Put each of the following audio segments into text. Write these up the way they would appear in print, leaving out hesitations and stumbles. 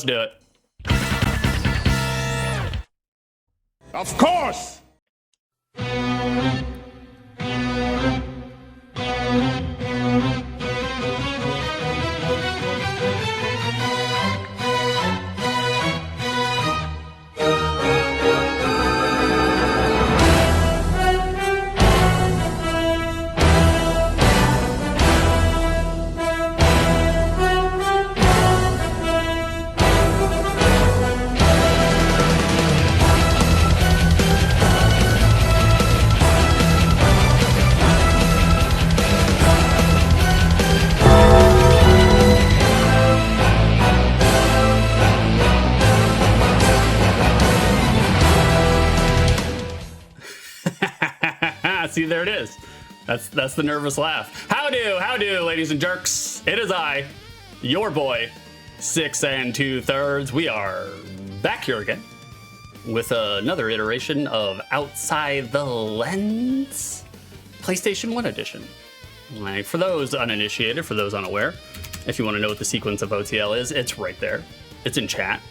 do it. Of course! See, there it is. That's the nervous laugh. How do, ladies and jerks? It is I, your boy, 6 2/3. We are back here again with another iteration of Outside the Lens, PlayStation 1 edition. Like, for those uninitiated, for those unaware, if you want to know what the sequence of OTL is, it's right there. It's in chat.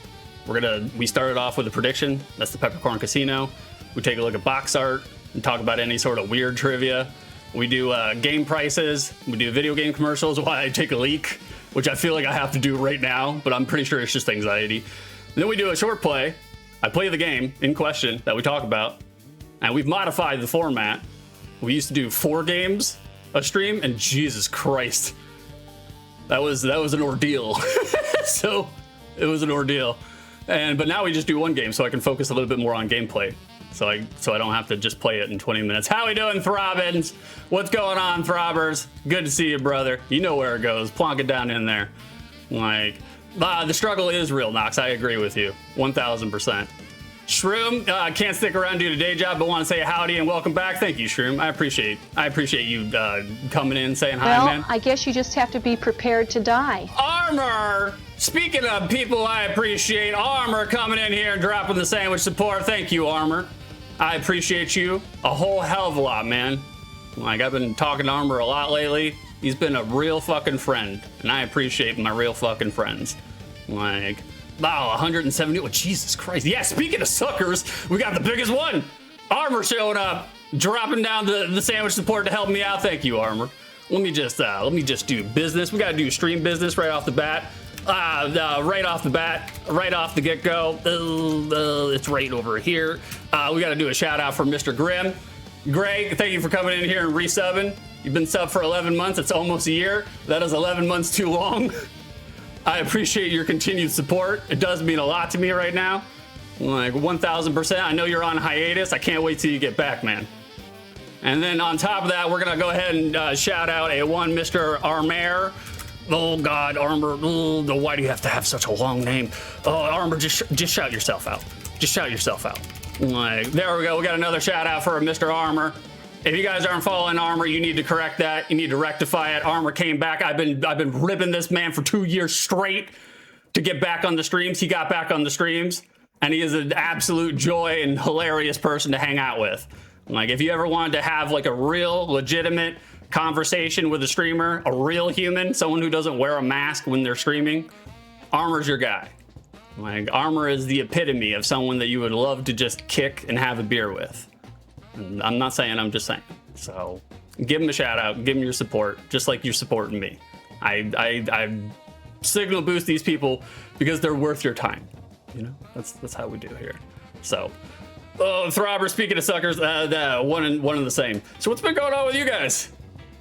We started off with a prediction. That's the Peppercorn Casino. We take a look at box art and talk about any sort of weird trivia. We do game prices. We do video game commercials while I take a leak, which I feel like I have to do right now, but I'm pretty sure it's just anxiety. And then we do a short play. I play the game in question that we talk about, and we've modified the format. We used to do 4 games a stream, and Jesus Christ, that was an ordeal. So it was an ordeal. But now we just do 1 game, so I can focus a little bit more on gameplay. So I don't have to just play it in 20 minutes. How we doing, Throbbins? What's going on, Throbbers? Good to see you, brother. You know where it goes. Plonk it down in there. Like, the struggle is real, Knox. I agree with you, 1,000%. Shroom, can't stick around due to day job, but want to say howdy and welcome back. Thank you, Shroom. I appreciate you coming in, saying hi, man. Well, I guess you just have to be prepared to die. Armor! Speaking of people I appreciate, Armor coming in here and dropping the sandwich support. Thank you, Armor. I appreciate you a whole hell of a lot, man. Like, I've been talking to Armor a lot lately. He's been a real fucking friend, and I appreciate my real fucking friends. Like, wow, 170. Oh, Jesus Christ. Yeah, speaking of suckers, we got the biggest one. Armor showing up, dropping down the sandwich support to help me out. Thank you, Armor. Let me just do business. We got to do stream business right off the bat. Right off the get-go. It's right over here. We got to do a shout out for Mr. Grimm. Greg, thank you for coming in here and resubbing. You've been subbed for 11 months. It's almost a year. That is 11 months too long. I appreciate your continued support. It does mean a lot to me right now. Like 1,000%. I know you're on hiatus. I can't wait till you get back, man. And then on top of that, we're going to go ahead and shout out Mr. Armor. Oh God, Armor! Oh, why do you have to have such a long name? Oh, Armor, just shout yourself out. Just shout yourself out. Like, there we go. We got another shout out for Mr. Armor. If you guys aren't following Armor, you need to correct that. You need to rectify it. Armor came back. I've been ribbing this man for 2 years straight to get back on the streams. He got back on the streams, and he is an absolute joy and hilarious person to hang out with. Like, if you ever wanted to have like a real legitimate conversation with a streamer, a real human, someone who doesn't wear a mask when they're streaming, Armor's your guy. Like, Armor is the epitome of someone that you would love to just kick and have a beer with. And I'm not saying, I'm just saying. So give him a shout out, give him your support, just like you're supporting me. I signal boost these people because they're worth your time. You know, that's how we do here. So, Throbber, speaking of suckers, one and the same. So what's been going on with you guys?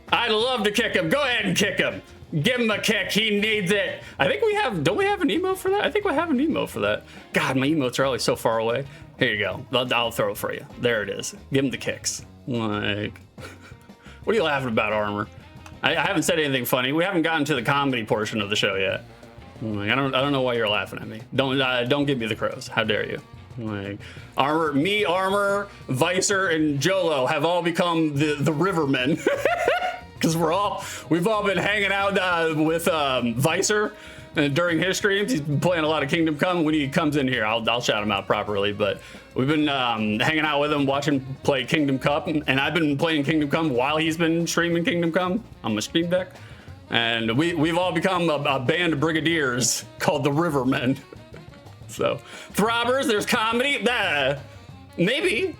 I'd love to kick him. Go ahead and kick him. Give him a kick. He needs it. I think we have, don't we have an emote for that? I think we have an emote for that. God, my emotes are always so far away. Here you go. I'll throw it for you. There it is. Give him the kicks. Like, what are you laughing about, Armor? I haven't said anything funny. We haven't gotten to the comedy portion of the show yet. Like, I don't know why you're laughing at me. Don't give me the crows. How dare you? Like, Armor, Vicer, and Jolo have all become the Rivermen. Because we've all been hanging out with Vicer during his streams. He's been playing a lot of Kingdom Come. When he comes in here, I'll shout him out properly. But we've been hanging out with him, watching play Kingdom Come, and I've been playing Kingdom Come while he's been streaming Kingdom Come on my stream deck. And we've all become a band of brigadiers called the Rivermen. So, throbbers, there's comedy. Maybe,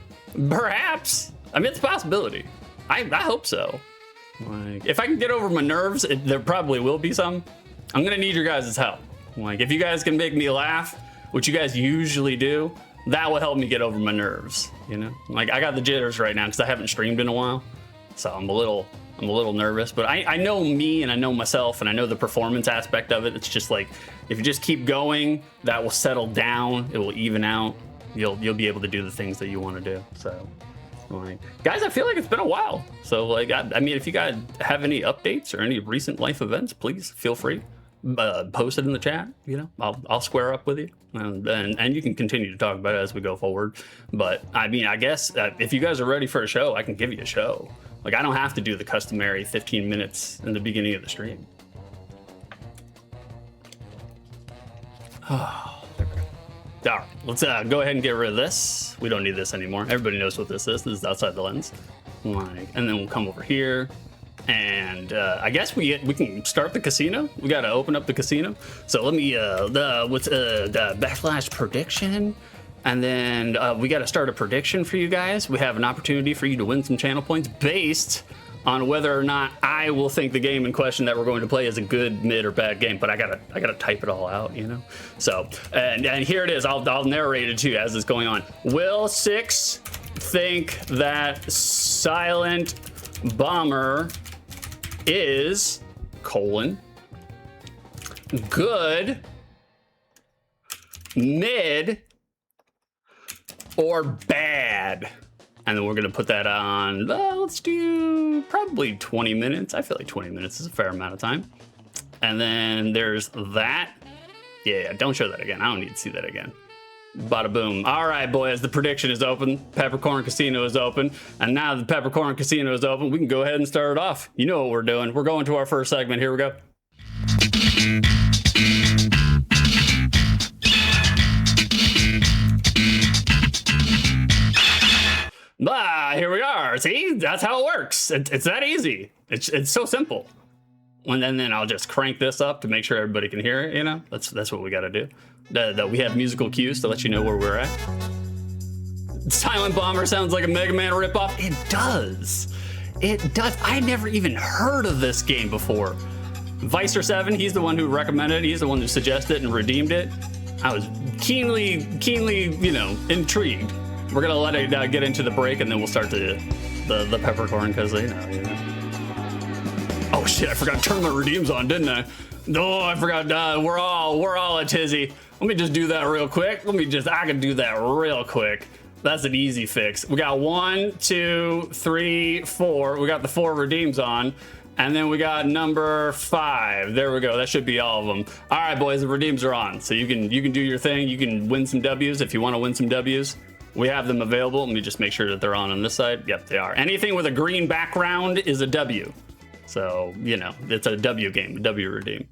perhaps. I mean, it's a possibility. I hope so. Like, if I can get over my nerves, there probably will be some. I'm gonna need your guys' help. Like, if you guys can make me laugh, which you guys usually do, that will help me get over my nerves. You know, like I got the jitters right now because I haven't streamed in a while, so I'm a little nervous. But I know me and I know myself and I know the performance aspect of it. It's just like if you just keep going, that will settle down. It will even out. You'll be able to do the things that you want to do. So. Like, guys, I feel like it's been a while. So, like, I mean, if you guys have any updates or any recent life events, please feel free. Post it in the chat. You know, I'll square up with you, and you can continue to talk about it as we go forward. But I mean, I guess if you guys are ready for a show, I can give you a show. Like, I don't have to do the customary 15 minutes in the beginning of the stream. All right, let's go ahead and get rid of this. We don't need this anymore. Everybody knows what this is. This is outside the lens. Like, and then we'll come over here, and I guess we can start the casino. We got to open up the casino. So let me the backslash prediction, and then we got to start a prediction for you guys. We have an opportunity for you to win some channel points based on whether or not I will think the game in question that we're going to play is a good, mid, or bad game. But I gotta type it all out, you know. So and here it is. I'll narrate it to you as it's going on. Will 6 think that Silent Bomber is good, mid, or bad? And then we're gonna put that on, let's do probably 20 minutes. I feel like 20 minutes is a fair amount of time. And then there's that. Yeah, don't show that again. I don't need to see that again. Bada boom. All right, boys, the prediction is open. Peppercorn Casino is open. And now the Peppercorn Casino is open, we can go ahead and start it off. You know what we're doing. We're going to our first segment. Here we go. Here we are. See, that's how it works. It's that easy. It's so simple. And then I'll just crank this up to make sure everybody can hear it. You know, that's what we got to do. That we have musical cues to let you know where we're at. Silent Bomber sounds like a Mega Man ripoff. It does. It does. I never even heard of this game before. Vicer7, he's the one who recommended it. He's the one who suggested it and redeemed it. I was keenly, you know, intrigued. We're gonna let it get into the break, and then we'll start the Peppercorn Casino. You know. Oh shit! I forgot to turn my redeems on, didn't I? No, I forgot. We're all a tizzy. Let me just do that real quick. I can do that real quick. That's an easy fix. We got 1, 2, 3, 4. We got the 4 redeems on. And then we got number 5. There we go. That should be all of them. All right, boys, the redeems are on. So you can do your thing. You can win some W's if you want to win some W's. We have them available. Let me just make sure that they're on this side. Yep, they are. Anything with a green background is a W. So, you know, it's a W game, a W redeem.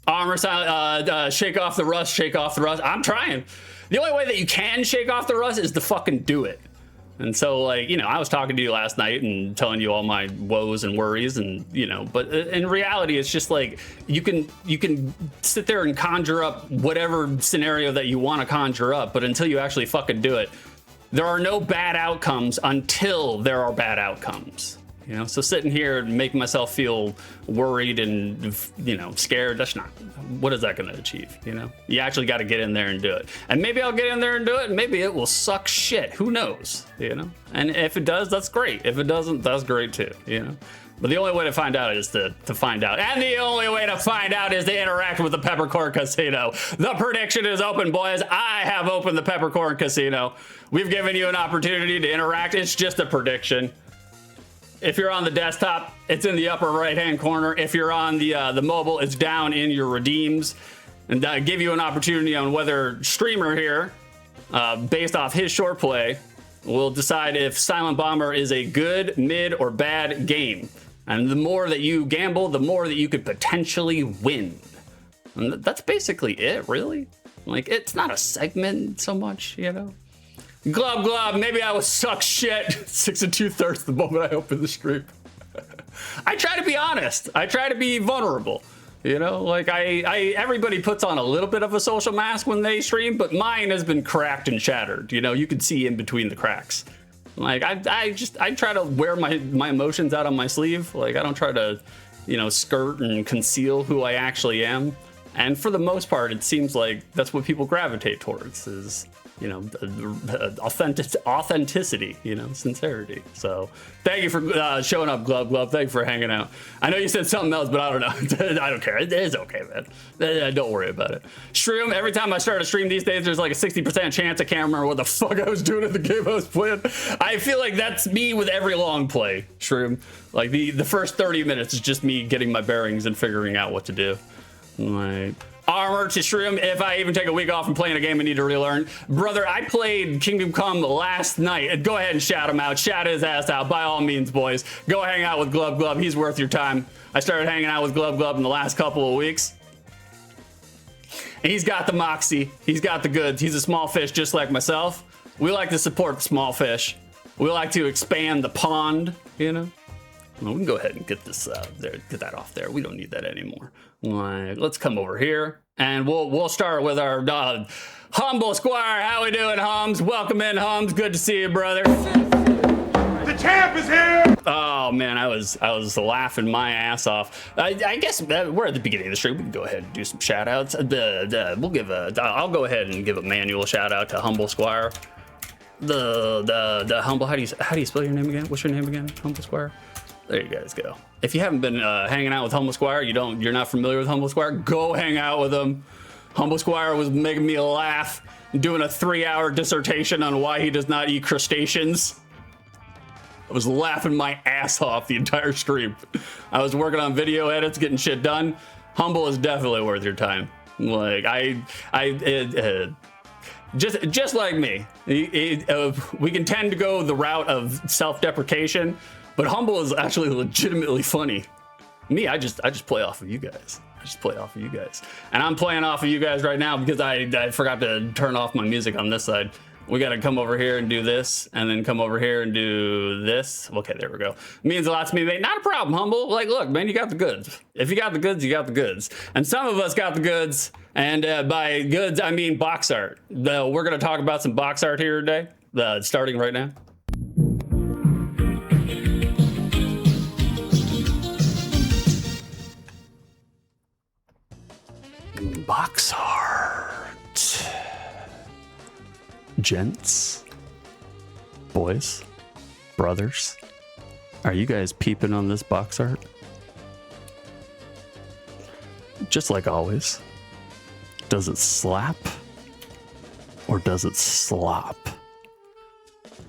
Armor, shake off the rust, shake off the rust. I'm trying. The only way that you can shake off the rust is to fucking do it. And so, like, you know, I was talking to you last night and telling you all my woes and worries, and, you know, but in reality, it's just like you can sit there and conjure up whatever scenario that you want to conjure up, but until you actually fucking do it, there are no bad outcomes until there are bad outcomes. You know, so sitting here and making myself feel worried and, you know, scared, that's not, what is that going to achieve? You know, you actually got to get in there and do it. And maybe I'll get in there and do it, and maybe it will suck shit. Who knows? You know, and if it does, that's great. If it doesn't, that's great too. You know, but the only way to find out is to find out. And the only way to find out is to interact with the Peppercorn Casino. The prediction is open, boys. I have opened the Peppercorn Casino. We've given you an opportunity to interact. It's just a prediction. If you're on the desktop, it's in the upper right-hand corner. If you're on the mobile, it's down in your redeems. And give you an opportunity on whether streamer here, based off his short play, will decide if Silent Bomber is a good, mid, or bad game. And the more that you gamble, the more that you could potentially win. And that's basically it, really. Like, it's not a segment so much, you know? Glob glob, maybe I was suck shit 6 2/3 the moment I opened the stream. I try to be honest. I try to be vulnerable. You know, like everybody puts on a little bit of a social mask when they stream, but mine has been cracked and shattered. You know, you can see in between the cracks. Like I try to wear my emotions out on my sleeve. Like I don't try to, you know, skirt and conceal who I actually am. And for the most part, it seems like that's what people gravitate towards is, you know, authenticity, you know, sincerity. So thank you for showing up, Glove. Thank you for hanging out. I know you said something else, but I don't know. I don't care. It's okay, man. Don't worry about it. Stream, every time I start a stream these days, there's like a 60% chance I can't remember what the fuck I was doing in the game I was playing. I feel like that's me with every long play, Stream. Like the first 30 minutes is just me getting my bearings and figuring out what to do. Like, Armor to Shroom, if I even take a week off from playing a game I need to relearn. Brother, I played Kingdom Come last night. Go ahead and shout him out. Shout his ass out. By all means, boys. Go hang out with Glove. He's worth your time. I started hanging out with Glove in the last couple of weeks. And he's got the moxie. He's got the goods. He's a small fish just like myself. We like to support the small fish. We like to expand the pond, you know? Well, we can go ahead and get this there, get that off there. We don't need that anymore. Like, let's come over here and we'll start with our humble squire. How we doing, Hums? Welcome in, Hums. Good to see you, brother. The champ is here! Oh man, I was laughing my ass off. I guess we're at the beginning of the stream. We can go ahead and do some shout outs. I'll go ahead and give a manual shout out to Humble Squire. The Humble, how do you spell your name again? What's your name again? Humble Squire? There you guys go. If you haven't been hanging out with Humble Squire, you're not familiar with Humble Squire, go hang out with him. Humble Squire was making me laugh, doing a 3-hour dissertation on why he does not eat crustaceans. I was laughing my ass off the entire stream. I was working on video edits, getting shit done. Humble is definitely worth your time. Like just like me, we can tend to go the route of self-deprecation. But Humble is actually legitimately funny. Me, I just play off of you guys. And I'm playing off of you guys right now because I forgot to turn off my music on this side. We got to come over here and do this, and then come over here and do this. Okay, there we go. Means a lot to me, mate. Not a problem, Humble. Like, look, man, you got the goods. If you got the goods, you got the goods. And some of us got the goods. And by goods, I mean box art. We're going to talk about some box art here today, starting right now. Box art. Gents, boys, brothers, are you guys peeping on this box art? Just like always, does it slap or does it slop?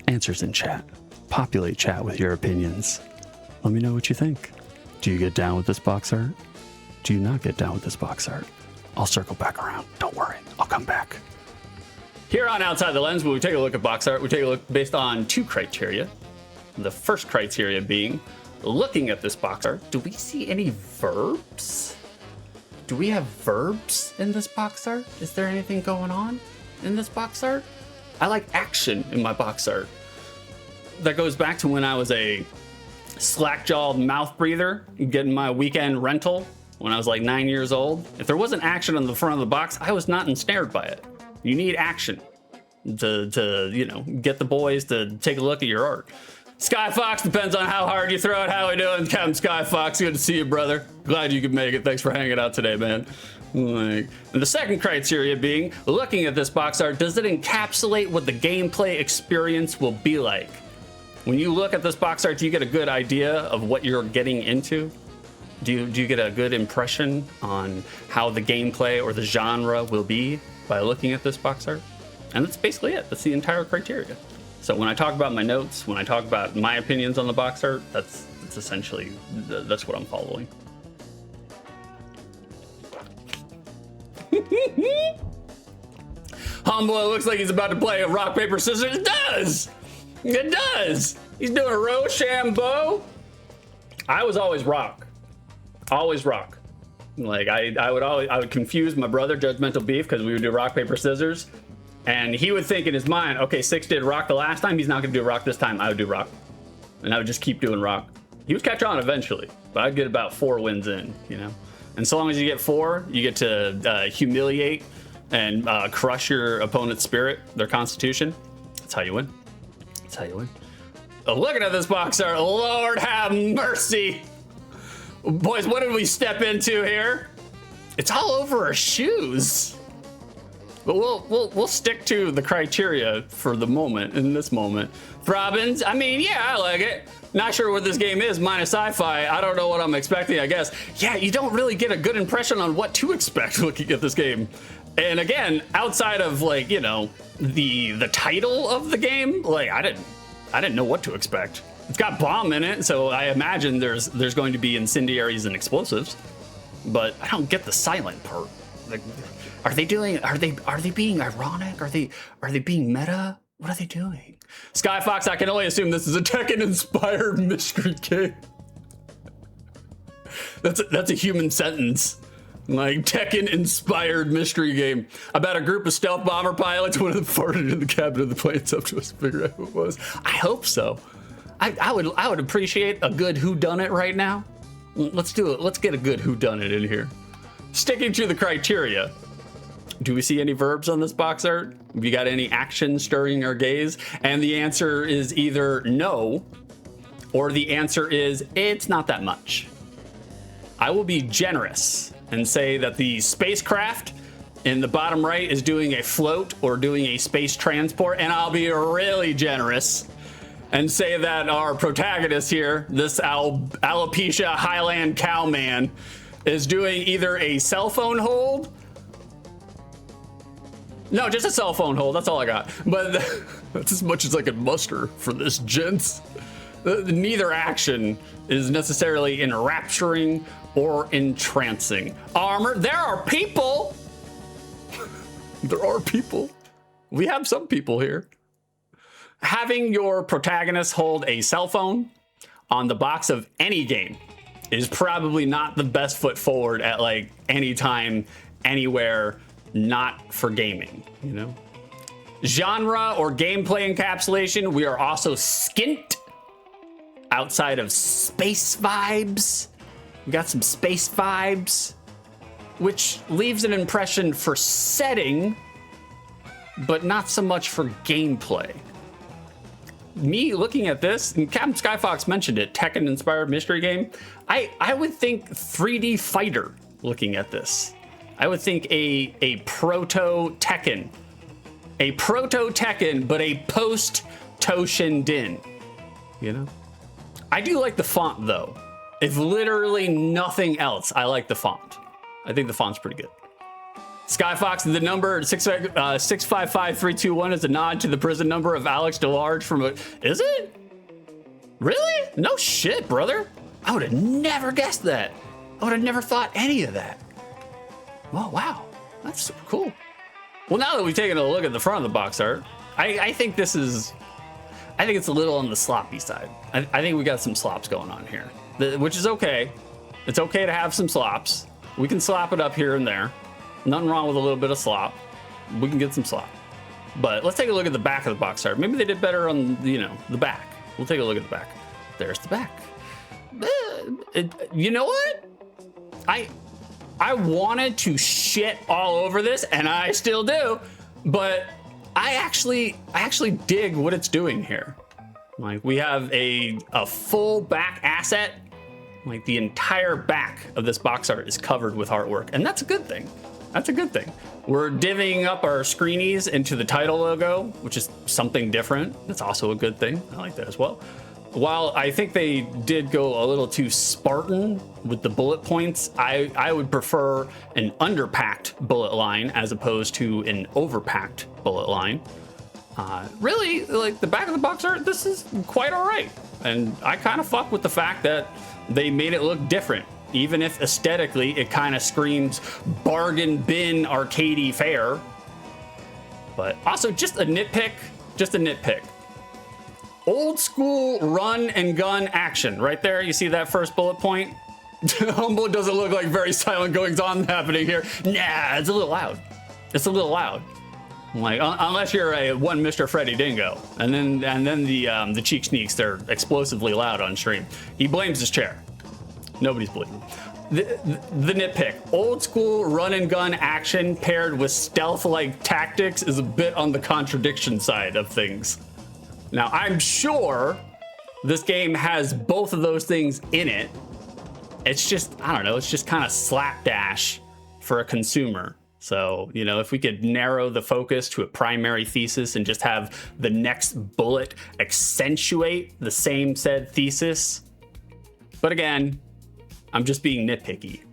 Answers in chat. Populate chat with your opinions. Let me know what you think. Do you get down with this box art? Do you not get down with this box art? I'll circle back around. Don't worry, I'll come back. Here on Outside the Lens, when we take a look at box art, we take a look based on 2 criteria. The first criteria being, looking at this box art, do we see any verbs? Do we have verbs in this box art? Is there anything going on in this box art? I like action in my box art. That goes back to when I was a slack-jawed mouth breather, getting my weekend rental when I was like 9 years old. If there wasn't action on the front of the box, I was not ensnared by it. You need action to you know, get the boys to take a look at your art. Sky Fox, depends on how hard you throw it. How we doing, Captain Sky Fox? Good to see you, brother. Glad you could make it. Thanks for hanging out today, man. And the second criteria being, looking at this box art, does it encapsulate what the gameplay experience will be like? When you look at this box art, do you get a good idea of what you're getting into? Do you get a good impression on how the gameplay or the genre will be by looking at this box art? And that's basically it. That's the entire criteria. So when I talk about my notes, when I talk about my opinions on the box art, that's essentially, that's what I'm following. Homeboy looks like he's about to play a rock, paper, scissors. It does! It does! He's doing a Rochambeau. I was always rock. Always rock. Like I would confuse my brother, Judgmental Beef, because we would do rock, paper, scissors. And he would think in his mind, okay, Six did rock the last time, he's not gonna do rock this time. I would do rock. And I would just keep doing rock. He would catch on eventually, but I'd get about 4 wins in, you know? And so long as you get 4, you get to humiliate and crush your opponent's spirit, their constitution. That's how you win. That's how you win. Looking at this box art, Lord have mercy. Boys, what did we step into here? It's all over our shoes. But we'll stick to the criteria for the moment, in this moment. Throbbins, I mean, yeah, I like it. Not sure what this game is, minus sci-fi. I don't know what I'm expecting, I guess. Yeah, you don't really get a good impression on what to expect looking at this game. And again, outside of like, you know, the title of the game, like I didn't know what to expect. It's got bomb in it, so I imagine there's going to be incendiaries and explosives. But I don't get the silent part. Like, are they being ironic? Are they being meta? What are they doing? Skyfox, I can only assume this is a Tekken-inspired mystery game. That's a human sentence. Like, Tekken-inspired mystery game about a group of stealth bomber pilots. One of them farted in the cabin of the plane. It's up to us to figure out who it was. I hope so. I would appreciate a good whodunit right now. Let's do it. Let's get a good whodunit in here. Sticking to the criteria. Do we see any verbs on this box art? Have you got any action stirring our gaze? And the answer is either no, or the answer is it's not that much. I will be generous and say that the spacecraft in the bottom right is doing a float or doing a space transport, and I'll be really generous and say that our protagonist here, this alopecia Highland cowman, is doing either a cell phone hold. No, just a cell phone hold. That's all I got. But that's as much as I can muster for this, gents. Neither action is necessarily enrapturing or entrancing. Armor, there are people. There are people. We have some people here. Having your protagonist hold a cell phone on the box of any game is probably not the best foot forward at like any time, anywhere, not for gaming, you know? Genre or gameplay encapsulation, we are also skint outside of space vibes. We got some space vibes, which leaves an impression for setting, but not so much for gameplay. Me looking at this, and Captain Skyfox mentioned it, Tekken-inspired mystery game. I would think 3D fighter looking at this. I would think a proto Tekken. A proto Tekken, but a post Toshin Din. You know? I do like the font though. If literally nothing else, I like the font. I think the font's pretty good. Skyfox, the number 655321 is a nod to the prison number of Alex DeLarge from a... Is it? Really? No shit, brother. I would have never guessed that. I would have never thought any of that. Oh, wow. That's super cool. Well, now that we've taken a look at the front of the box art, I think this is... I think it's a little on the sloppy side. I think we got some slops going on here, which is okay. It's okay to have some slops. We can slop it up here and there. Nothing wrong with a little bit of slop. We can get some slop. But let's take a look at the back of the box art. Maybe they did better on, you know, the back. We'll take a look at the back. There's the back. You know what? I wanted to shit all over this, and I still do, but I actually dig what it's doing here. Like, we have a full back asset. Like, the entire back of this box art is covered with artwork, and that's a good thing. That's a good thing. We're divvying up our screenies into the title logo, which is something different. That's also a good thing. I like that as well. While I think they did go a little too Spartan with the bullet points, I would prefer an underpacked bullet line as opposed to an overpacked bullet line. Really, like the back of the box art, this is quite all right. And I kind of fuck with the fact that they made it look different. Even if aesthetically it kind of screams bargain bin arcadey fare. But also just a nitpick. Old school run and gun action. Right there, you see that first bullet point? Humble doesn't look like very silent goings on happening here. Nah, it's a little loud. It's a little loud. Like, unless you're a one Mr. Freddy Dingo. And then the cheek sneaks, they're explosively loud on stream. He blames his chair. Nobody's believing. the nitpick. Old school run and gun action paired with stealth-like tactics is a bit on the contradiction side of things. Now, I'm sure this game has both of those things in it. It's just, I don't know, it's just kind of slapdash for a consumer. So, you know, if we could narrow the focus to a primary thesis and just have the next bullet accentuate the same said thesis. But again, I'm just being nitpicky.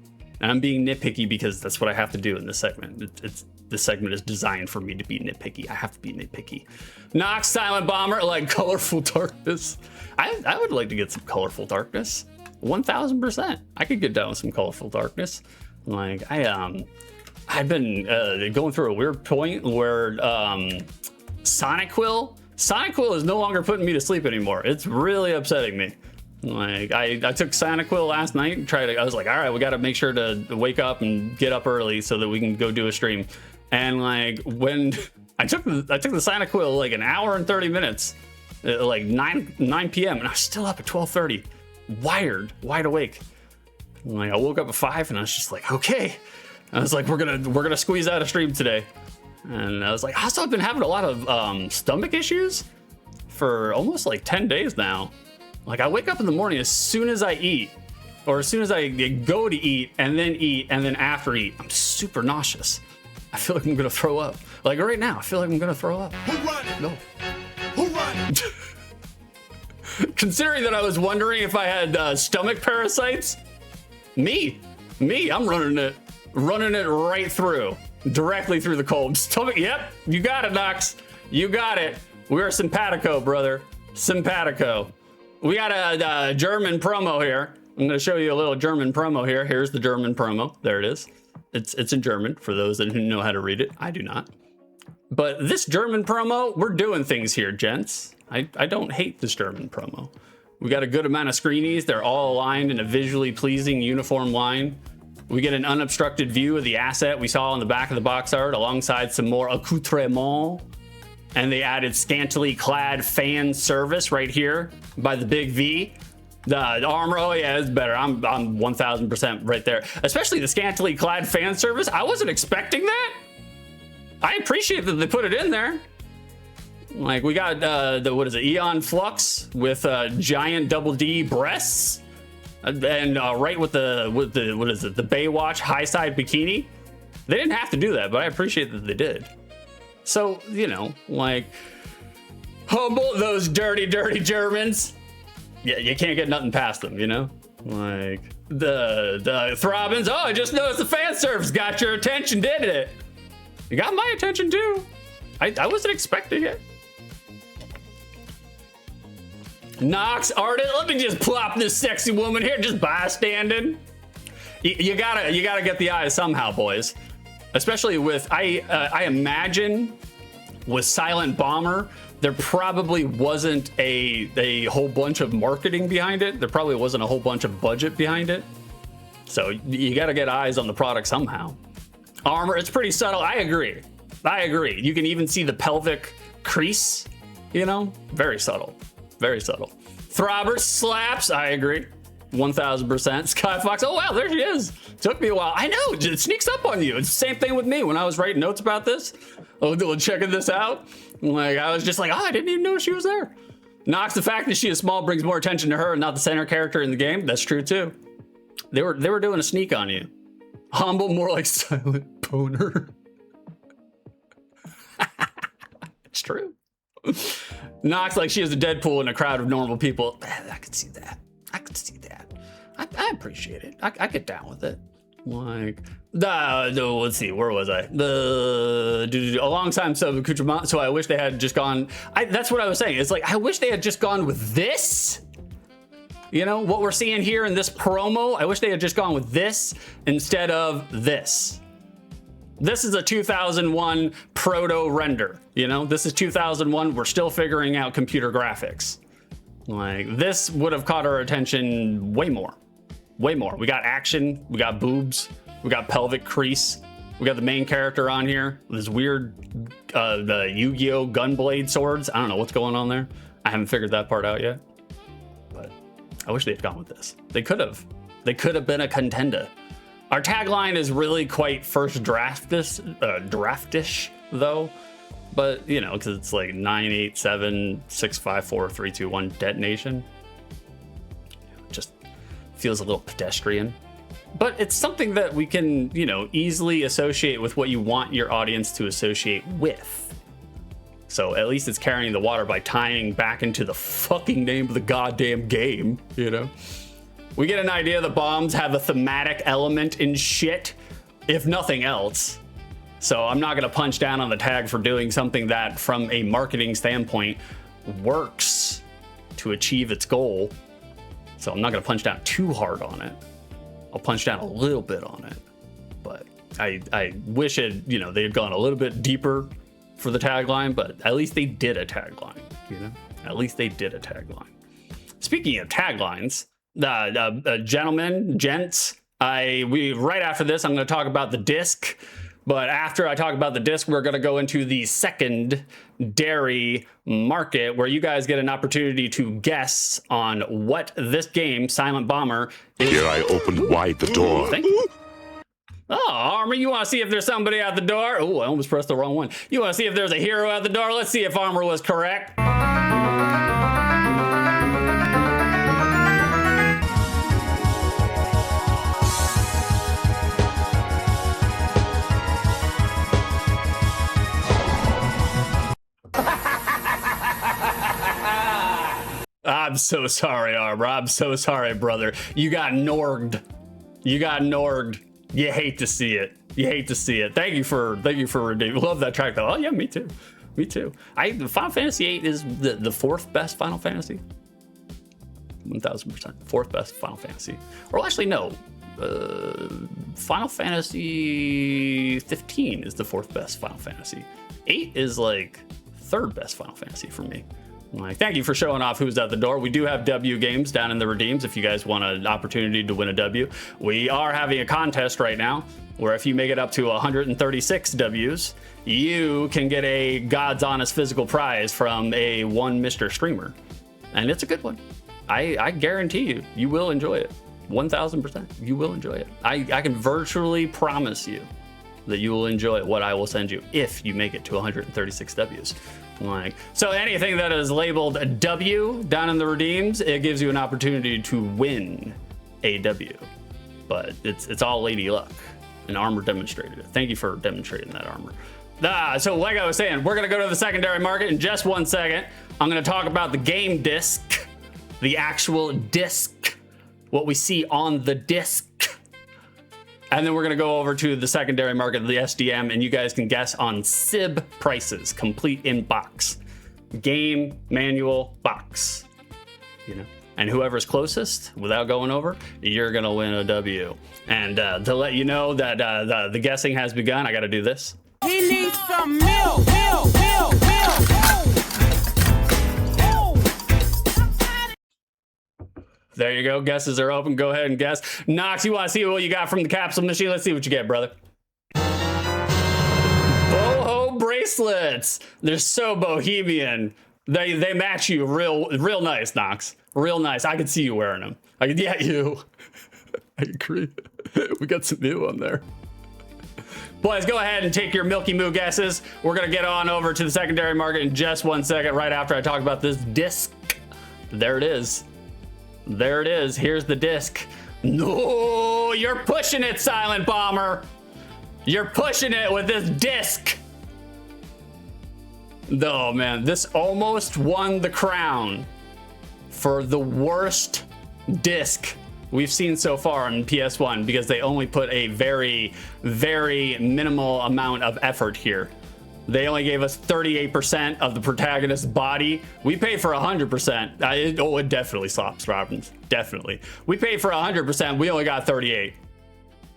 And I'm being nitpicky because that's what I have to do in this segment. This segment is designed for me to be nitpicky. I have to be nitpicky. Nox, Silent Bomber, like colorful darkness. I would like to get some colorful darkness. 1000%. I could get down with some colorful darkness. Like, I've been going through a weird point where Sonic Quill is no longer putting me to sleep anymore. It's really upsetting me. Like, I took Sonic Quill last night and I was like, all right, we got to make sure to wake up and get up early so that we can go do a stream. And like, when I took the Sonic Quill like an hour and 30 minutes, like 9 p.m. and I was still up at 12:30, wide awake. And like, I woke up at 5 and I was just like, okay. I was like, we're gonna squeeze out a stream today. And I was like, also, I've been having a lot of stomach issues for almost like 10 days now. Like, I wake up in the morning as soon as I eat, or as soon as I go to eat, and then after eat, I'm super nauseous. I feel like I'm gonna throw up. Like right now, I feel like I'm gonna throw up. Who run it? No. Who run it? Considering that I was wondering if I had stomach parasites, me, I'm running it right through, directly through the cold stomach. Yep, you got it, Nox. You got it. We are simpatico, brother. Simpatico. We got a German promo here. I'm going to show you a little German promo here. Here's the German promo. There it is. It's in German for those that know how to read it. I do not. But this German promo, we're doing things here, gents. I don't hate this German promo. We got a good amount of screenies. They're all aligned in a visually pleasing uniform line. We get an unobstructed view of the asset we saw on the back of the box art alongside some more accoutrement. And they added scantily clad fan service right here by the big V. The armor, oh yeah, it's better. I'm 1000% right there. Especially the scantily clad fan service. I wasn't expecting that. I appreciate that they put it in there. Like, we got what is it, Eon Flux with giant double D breasts, and right with the what is it, the Baywatch high side bikini. They didn't have to do that, but I appreciate that they did. So, you know, like, humble those dirty Germans. Yeah, you can't get nothing past them, you know? Like, the Throbbins, oh, I just noticed the fan service got your attention, didn't it? You got my attention too. I wasn't expecting it. Nox, artist, let me just plop this sexy woman here, just bystanding. You gotta get the eyes somehow, boys. Especially with, I imagine with Silent Bomber, there probably wasn't a whole bunch of marketing behind it. There probably wasn't a whole bunch of budget behind it. So you got to get eyes on the product somehow. Armor, it's pretty subtle. I agree. You can even see the pelvic crease, you know, very subtle, very subtle. Throbber slaps, I agree. 1000%. Skyfox, oh wow, there she is. Took me a while. I know, it sneaks up on you. It's the same thing with me when I was writing notes about this. Checking this out. Like, I was just like, oh, I didn't even know she was there. Nox, the fact that she is small brings more attention to her and not the center character in the game. That's true too. They were doing a sneak on you. Humble, more like silent boner. It's true. Nox, like she is a Deadpool in a crowd of normal people. I could see that. I appreciate it. I get down with it. Like, let's see, where was I? A long time sub accoutrement. So I wish they had just gone. That's what I was saying. It's like, I wish they had just gone with this. You know, what we're seeing here in this promo, I wish they had just gone with this instead of this. This is a 2001 proto render. You know, this is 2001. We're still figuring out computer graphics. Like, this would have caught our attention way more. We got action, we got boobs, we got pelvic crease, we got the main character on here, this weird the Yu-Gi-Oh gunblade swords. I don't know what's going on there. I haven't figured that part out yet, but I wish they'd gone with this. They could have. They could have been a contender. Our tagline is really quite first draftish though, but you know, because it's like 987 654 321 detonation. Just feels a little pedestrian, but it's something that we can, you know, easily associate with what you want your audience to associate with. So at least it's carrying the water by tying back into the fucking name of the goddamn game, you know? We get an idea the bombs have a thematic element in shit, if nothing else. So I'm not gonna punch down on the tag for doing something that, from a marketing standpoint, works to achieve its goal. So I'm not gonna punch down too hard on it. I'll punch down a little bit on it. But I wish it, you know, they had gone a little bit deeper for the tagline, but at least they did a tagline, you know? At least they did a tagline. Speaking of taglines, gentlemen, gents, right after this, I'm going to talk about the disc. But after I talk about the disc, we're going to go into the secondary market, where you guys get an opportunity to guess on what this game, Silent Bomber, is. Here I opened wide the door. Thank you. Oh, Armor, you want to see if there's somebody at the door? Oh, I almost pressed the wrong one. You want to see if there's a hero at the door? Let's see if Armor was correct. I'm so sorry, Armor. I'm so sorry, brother. You got norged. You got norged. You hate to see it. You hate to see it. Thank you for redeeming. Love that track though. Oh yeah, me too. Me too. Final Fantasy VIII is the fourth best Final Fantasy. 1000%. Fourth best Final Fantasy. Or actually no. Final Fantasy 15 is the fourth best Final Fantasy. 8 is like third best Final Fantasy for me. Like, thank you for showing off who's at the door. We do have W games down in the redeems if you guys want an opportunity to win a W. We are having a contest right now where if you make it up to 136 Ws, you can get a God's Honest physical prize from a one Mr. Streamer. And it's a good one. I guarantee you will enjoy it. 1000%. You will enjoy it. I can virtually promise you that you will enjoy what I will send you if you make it to 136 Ws. Like, so anything that is labeled a W down in the redeems, it gives you an opportunity to win a W. But it's all Lady Luck, and Armor demonstrated it. Thank you for demonstrating that, Armor. So like I was saying, we're gonna go to the secondary market in just 1 second. I'm gonna talk about the game disc, the actual disc, what we see on the disc. And then we're gonna go over to the secondary market, the SDM, and you guys can guess on SIB prices, complete in box. Game, manual, box, you know? And whoever's closest, without going over, you're gonna win a W. And to let you know that the guessing has begun, I gotta do this. He needs some milk, milk, milk, milk. There you go. Guesses are open. Go ahead and guess. Knox, you want to see what you got from the capsule machine? Let's see what you get, brother. Boho bracelets. They're so bohemian. They match you real nice, Knox. Real nice. I could see you wearing them. Yeah, you. I agree. We got some new on there. Boys, go ahead and take your Milky Moo guesses. We're going to get on over to the secondary market in just 1 second, right after I talk about this disc. There it is. There it is. Here's the disc. No, you're pushing it, Silent Bomber. You're pushing it with this disc. Oh, man. This almost won the crown for the worst disc we've seen so far on PS1 because they only put a very, very minimal amount of effort here. They only gave us 38% of the protagonist's body. We paid for 100%. It definitely slaps Robbins. Definitely. We paid for 100%. We only got 38.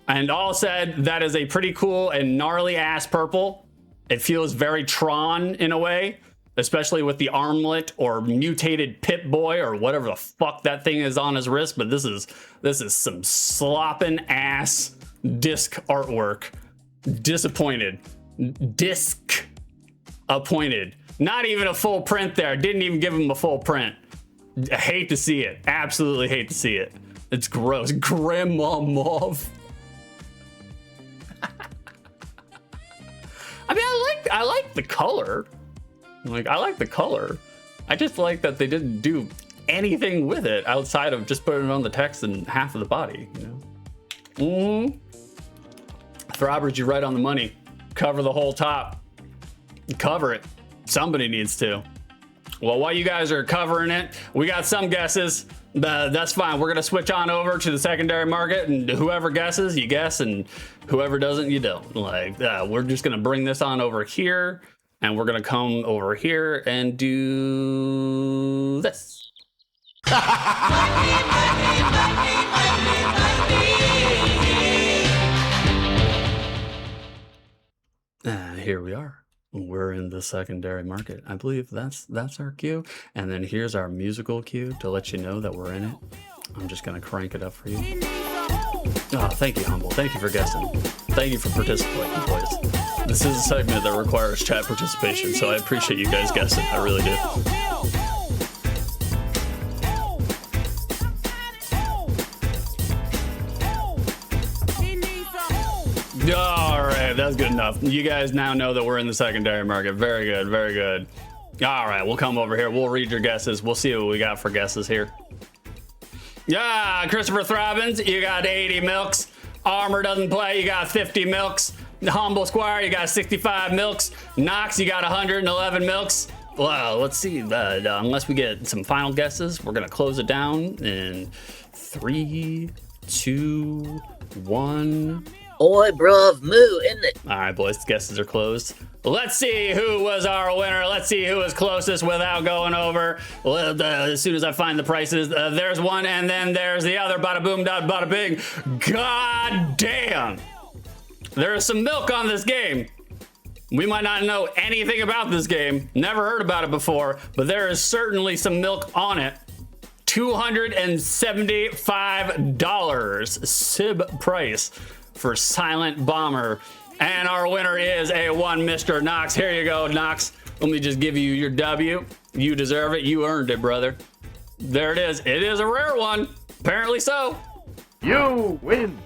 And all said, that is a pretty cool and gnarly ass purple. It feels very Tron in a way, especially with the armlet or mutated Pip-Boy or whatever the fuck that thing is on his wrist. But this is some slopping ass disc artwork. Disappointed. Disc appointed. Not even a full print there. Didn't even give him a full print. I hate to see it. Absolutely hate to see it. It's gross. Grandma Mauve. I mean, I like the color. Like, I like the color. I just like that they didn't do anything with it outside of just putting it on the text and half of the body, you know? Throbbers, you're right on the money. Cover the whole top. Cover it. Somebody needs to. Well, while you guys are covering it, we got some guesses. That's fine. We're going to switch on over to the secondary market, and whoever guesses, you guess, and whoever doesn't, you don't. Like, we're just going to bring this on over here, and we're going to come over here and do this. Here we are. We're in the secondary market. I believe that's our cue. And then here's our musical cue to let you know that we're in it. I'm just gonna crank it up for you. Oh, thank you, Humble. Thank you for guessing. Thank you for participating, boys. This is a segment that requires chat participation, so I appreciate you guys guessing. I really do. All right, that's good enough. You guys now know that we're in the secondary market. Very good, very good. All right, we'll come over here. We'll read your guesses. We'll see what we got for guesses here. Yeah, Christopher Throbbins, you got 80 milks. Armor doesn't play, you got 50 milks. Humble Squire, you got 65 milks. Knox, you got 111 milks. Well, let's see. Unless we get some final guesses, we're going to close it down in 3, 2, 1. Oi, bruv, moo, isn't it? All right, boys, guesses are closed. Let's see who was our winner. Let's see who was closest without going over. Well, as soon as I find the prices, there's one, and then there's the other. Bada boom, bada bing. God damn. There is some milk on this game. We might not know anything about this game. Never heard about it before, but there is certainly some milk on it. $275 SIB price for Silent Bomber. And our winner is a one Mr. Knox. Here you go, Knox. Let me just give you your W. You deserve it. You earned it, brother. There it is. It is a rare one. Apparently so. You win.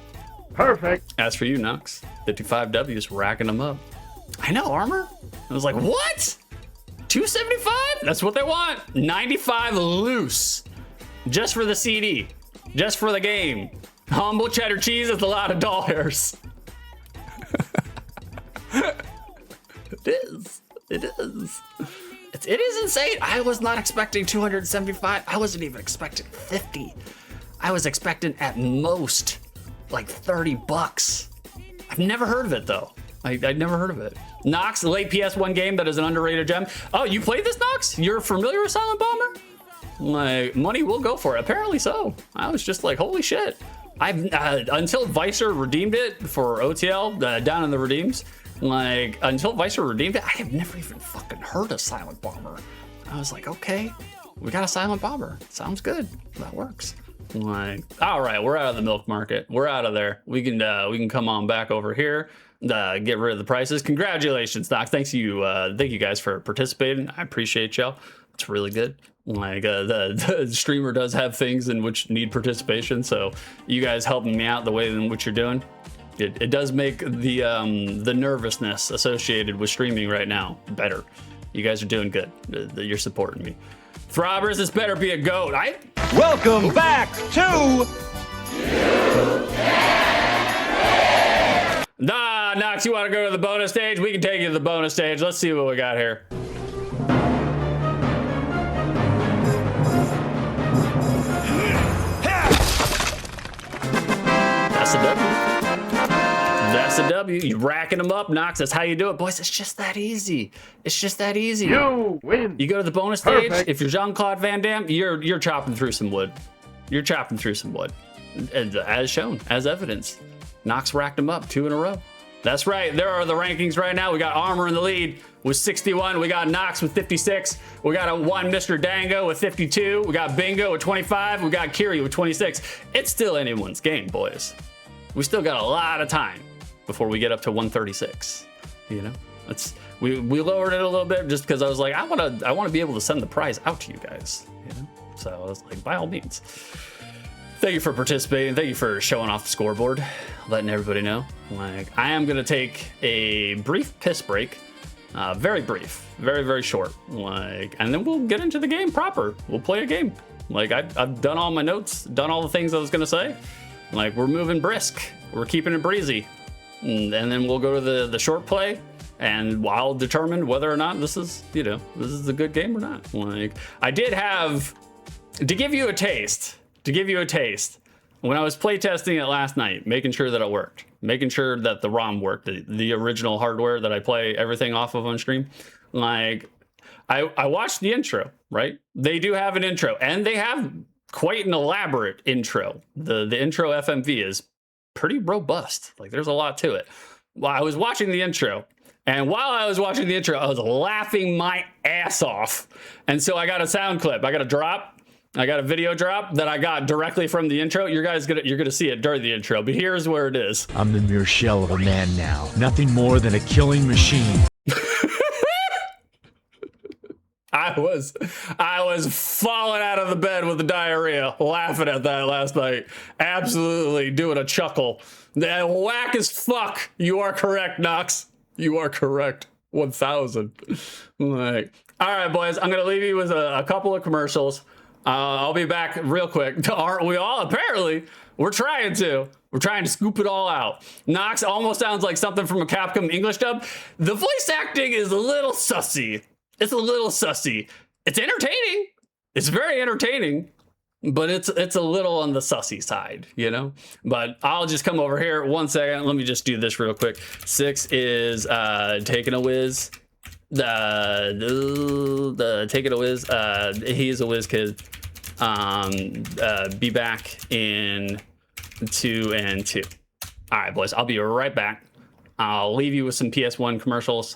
Perfect. As for you, Knox, 55 W's, racking them up. I know, Armor. I was like, what? 275? That's what they want. 95 loose. Just for the CD. Just for the game. Humble cheddar cheese is a lot of doll hairs. It is. It is. It is insane. I was not expecting 275. I wasn't even expecting 50. I was expecting at most like 30 bucks. I've never heard of it though. I'd never heard of it. Knox, the late PS1 game that is an underrated gem. Oh, you played this, Knox? You're familiar with Silent Bomber? Like, money will go for it. Apparently so. I was just like, holy shit. I've until Vicer redeemed it for OTL down in the redeems. Like, until Vicer redeemed it, I have never even fucking heard of Silent Bomber. I was like, okay, we got a Silent Bomber. Sounds good. That works. Like, all right, we're out of the milk market. We're out of there. We can come on back over here. Get rid of the prices. Congratulations, Doc. Thank you guys for participating. I appreciate y'all. It's really good. Like the streamer does have things in which need participation, so you guys helping me out the way in which you're doing, it does make the nervousness associated with streaming right now better. You guys are doing good. You're supporting me. Throbbers, this better be a goat. Welcome back to... Nah, Knox, you want to go to the bonus stage? We can take you to the bonus stage. Let's see what we got here. That's a W. That's a W. You're racking them up, Knox. That's how you do it, boys. It's just that easy. It's just that easy. You win. You go to the bonus stage. If you're Jean-Claude Van Damme, you're chopping through some wood. You're chopping through some wood, as shown, as evidence. Knox racked them up 2 in a row. That's right. There are the rankings right now. We got Armor in the lead with 61. We got Knox with 56. We got a one Mr. Dango with 52. We got Bingo with 25. We got Kiri with 26. It's still anyone's game, boys. We still got a lot of time before we get up to 136. You know, we lowered it a little bit just because I was like, I want to be able to send the prize out to you guys. You know, so I was like, by all means. Thank you for participating. Thank you for showing off the scoreboard, letting everybody know. Like, I am gonna take a brief piss break, very brief, very, very short. Like, and then we'll get into the game proper. We'll play a game. Like, I've done all my notes, done all the things I was gonna say. Like, we're moving brisk, we're keeping it breezy, and then we'll go to the short play, and I'll determine whether or not this is, you know, this is a good game or not. Like, I did have, to give you a taste, when I was playtesting it last night, making sure that it worked, making sure that the ROM worked, the original hardware that I play everything off of on stream. Like, I watched the intro, right? They do have an intro, and they have quite an elaborate intro. The intro FMV is pretty robust. Like, there's a lot to it. Well, I was watching the intro, and while I was watching the intro, I was laughing my ass off. And so I got a sound clip. I got a video drop that I got directly from the intro. You're gonna see it during the intro, but here's where it is. I'm the mere shell of a man now, nothing more than a killing machine. I was falling out of the bed with the diarrhea, laughing at that last night. Absolutely doing a chuckle. Whack as fuck. You are correct, Knox. You are correct. 1,000. Like, all right, boys. I'm gonna leave you with a couple of commercials. I'll be back real quick. Aren't we all? Apparently, we're trying to scoop it all out. Knox almost sounds like something from a Capcom English dub. The voice acting is a little sussy. It's a little sussy. It's entertaining. It's very entertaining, but it's a little on the sussy side, you know? But I'll just come over here 1 second. Let me just do this real quick. 6 is taking a whiz. The taking a whiz. He's a whiz kid. Be back in 2 and 2. All right, boys. I'll be right back. I'll leave you with some PS1 commercials.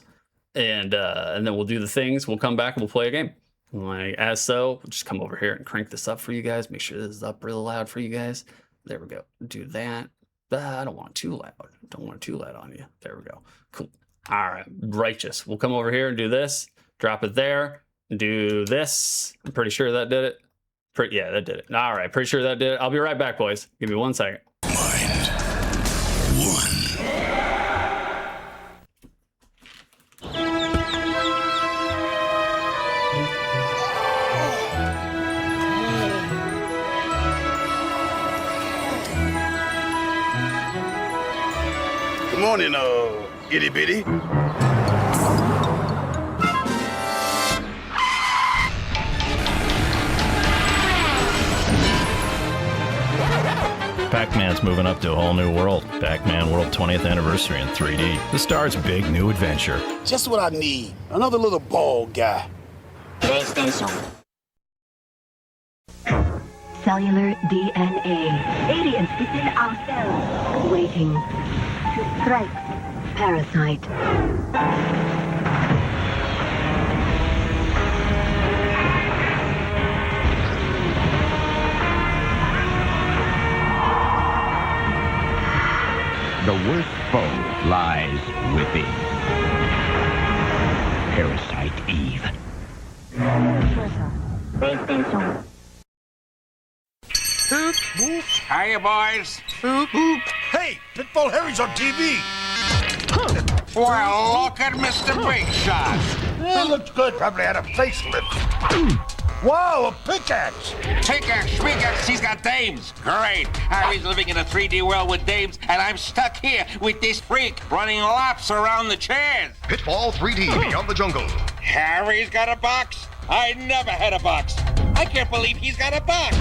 And then we'll do the things. We'll come back and we'll play a game. Like, as so, we'll just come over here and crank this up for you guys. Make sure this is up real loud for you guys. There we go. Do that. I don't want it too loud. Don't want it too loud on you. There we go. Cool. All right. Righteous. We'll come over here and do this. Drop it there. Do this. I'm pretty sure that did it. Yeah, that did it. All right. Pretty sure that did it. I'll be right back, boys. Give me 1 second. Mind one. Good morning, itty bitty. Pac-Man's moving up to a whole new world. Pac-Man World 20th Anniversary in 3D. The star's big new adventure. Just what I need. Another little bald guy. PlayStation. Cellular DNA. Aliens within ourselves. Waiting to strike. Parasite. The worst foe lies within. Parasite Eve. PlayStation. Hiya, boys. Hey, Pitbull Harry's on TV. Well, look at Mr. Big Shot. It looks good. Probably had a facelift. Wow, a pickaxe. Pickaxe, Schmickaxe, he's got dames. Great. Harry's living in a 3D world with dames, and I'm stuck here with this freak running laps around the chairs. Pitball 3D Beyond the Jungle. Harry's got a box? I never had a box. I can't believe he's got a box.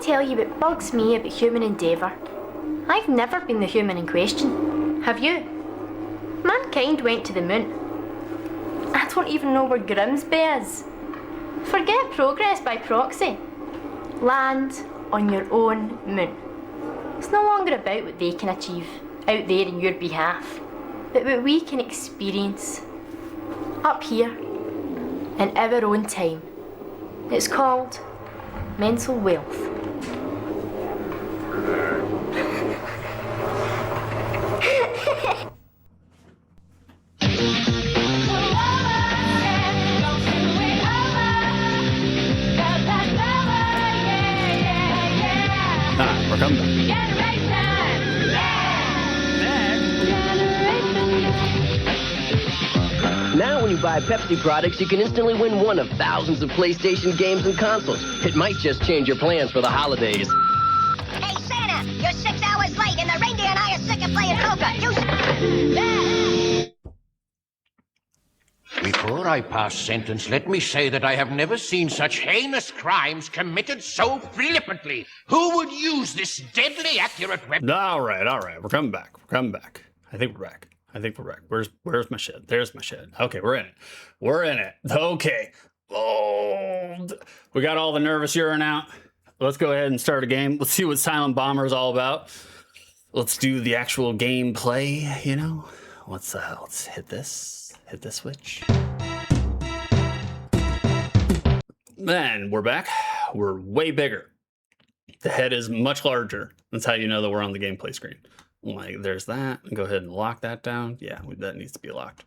tell you what bugs me about human endeavour. I've never been the human in question. Have you? Mankind went to the moon. I don't even know where Grimsby is. Forget progress by proxy. Land on your own moon. It's no longer about what they can achieve out there in your behalf, but what we can experience up here in our own time. It's called mental wealth. We're coming back. Now when you buy Pepsi products, you can instantly win one of thousands of PlayStation games and consoles. It might just change your plans for the holidays. Hey, Santa, you're 6 hours late, and the reindeer and I are sick of playing poker. Before I pass sentence, let me say that I have never seen such heinous crimes committed so flippantly. Who would use this deadly accurate weapon? All right. We're coming back. I think we're back. Where's my shed? There's my shed. Okay, we're in it. Okay. Oh, we got all the nervous urine out. Let's go ahead and start a game. Let's see what Silent Bomber is all about. Let's do the actual gameplay, you know? Let's hit this. Hit this switch. Man, we're back. We're way bigger. The head is much larger. That's how you know that we're on the gameplay screen. Like, there's that. Go ahead and lock that down. Yeah, that needs to be locked.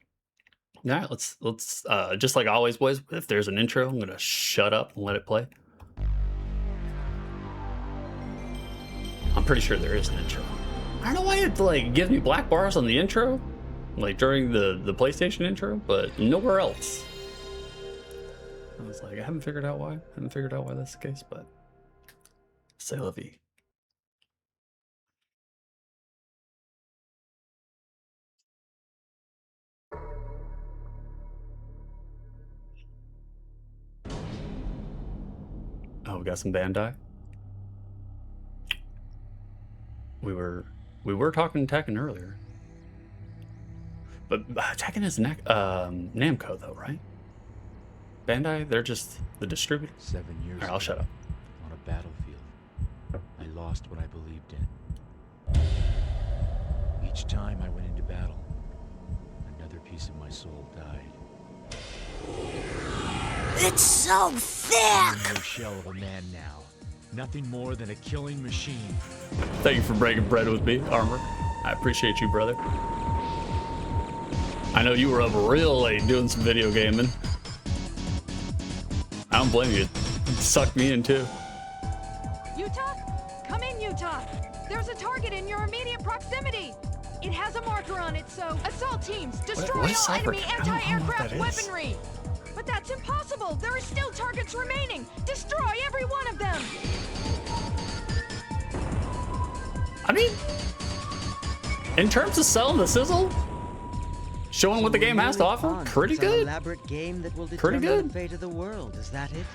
All right, let's just like always, boys, if there's an intro, I'm gonna shut up and let it play. I'm pretty sure there is an intro. I don't know why it like gives me black bars on the intro, like during the PlayStation intro, but nowhere else. I was like, I haven't figured out why that's the case, but c'est la vie. Oh, we got some Bandai. We were talking Tekken earlier, but Tekken is Namco though, right? Bandai, they're just the distributor. 7 years. All right, I'll shut up. On a battlefield, I lost what I believed in. Each time I went into battle, another piece of my soul died. It's so thick! No shell of a man now. Nothing more than a killing machine. Thank you for breaking bread with me, Armor. I appreciate you, brother. I know you were up real late doing some video gaming. I don't blame you. It sucked me in too. Utah? Come in, Utah. There's a target in your immediate proximity. It has a marker on it, so assault teams, destroy all enemy anti-aircraft weaponry. But that's impossible. There are still targets remaining. Destroy every one of them. I mean, in terms of selling the sizzle, showing what the game has to offer, pretty good. Elaborate game that will Pretty determine good. the fate of the world. Is that it?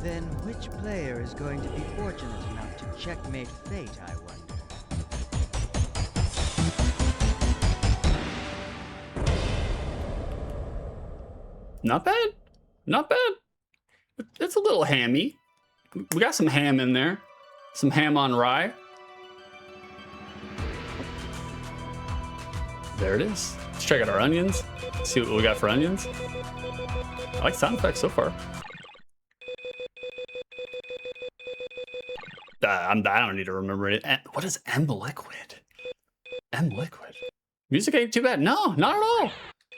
Then which player is going to be fortunate enough to checkmate fate, I wonder? Not bad. Not bad. It's a little hammy. We got some ham in there. Some ham on rye. There it is. Let's check out our onions. See what we got for onions. I like sound effects so far. I don't need to remember it. What is M Liquid? M Liquid. Music ain't too bad. No, not at all.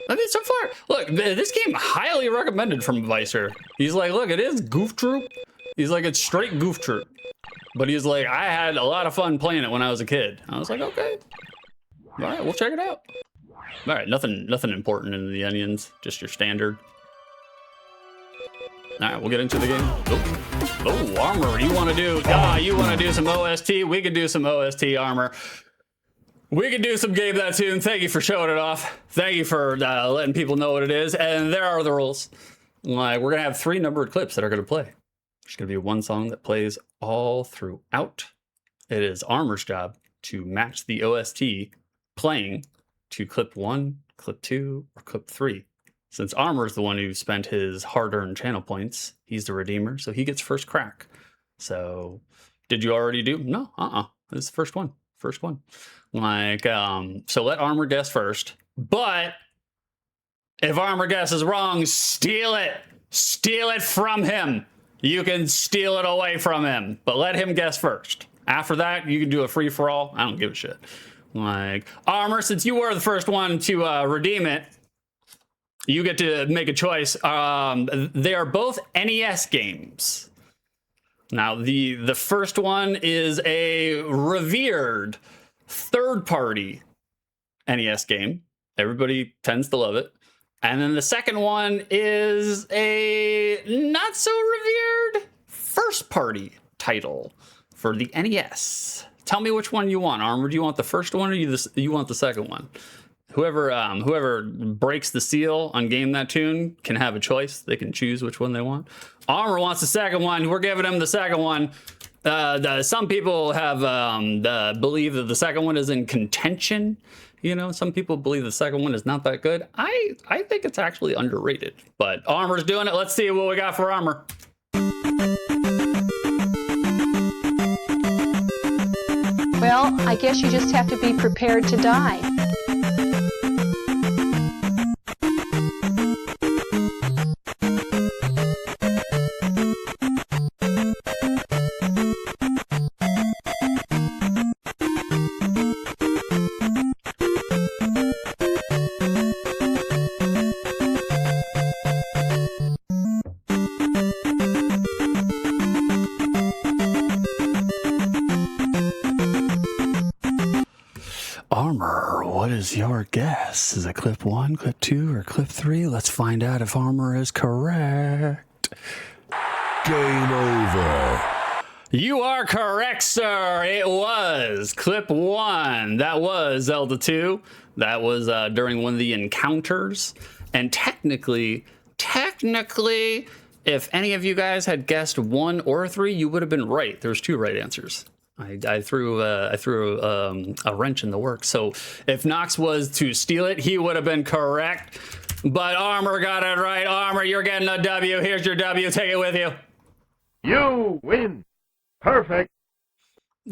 I mean, so far, look, this game highly recommended from Vicer. He's like, look, it is Goof Troop. He's like, it's straight Goof Troop. But he's like, I had a lot of fun playing it when I was a kid. I was like, okay. All right, we'll check it out. All right, nothing important in the onions, just your standard. All right, we'll get into the game. Oh, Armor, you want to do some OST? We can do some OST, Armor. We can do some Game That Tune. Thank you for showing it off. Thank you for letting people know what it is. And there are the rules. Like, we're gonna have 3 numbered clips that are gonna play. There's gonna be one song that plays all throughout. It is Armor's job to match the OST playing to clip 1, clip 2, or clip 3. Since Armor's the one who spent his hard-earned channel points, he's the redeemer, so he gets first crack. So, did you already do? No, this is the first one. First one. Like, so let Armor guess first. But if Armor guesses wrong, steal it. Steal it from him. You can steal it away from him, but let him guess first. After that, you can do a free-for-all. I don't give a shit. Like, Armor, since you were the first one to redeem it, you get to make a choice. They are both NES games. Now, the first one is a revered third-party NES game. Everybody tends to love it. And then the second one is a not-so-revered first-party title for the NES. Tell me which one you want, Armor. Do you want the first one or you want the second one? Whoever breaks the seal on Game That Tune can have a choice. They can choose which one they want. Armor wants the second one. We're giving him the second one. Some people have believe that the second one is in contention. You know, some people believe the second one is not that good. I think it's actually underrated. But Armor's doing it. Let's see what we got for Armor. Well, I guess you just have to be prepared to die. Armor, what is your guess? Is it clip 1, clip 2, or clip 3? Let's find out if Armor is correct. Game over. You are correct, sir. It was clip 1. That was Zelda 2. That was during one of the encounters. And technically, if any of you guys had guessed 1 or 3, you would have been right. There's 2 right answers. I threw a wrench in the works. So if Nox was to steal it, he would have been correct. But Armor got it right. Armor, you're getting a W. Here's your W. Take it with you. You win. Perfect.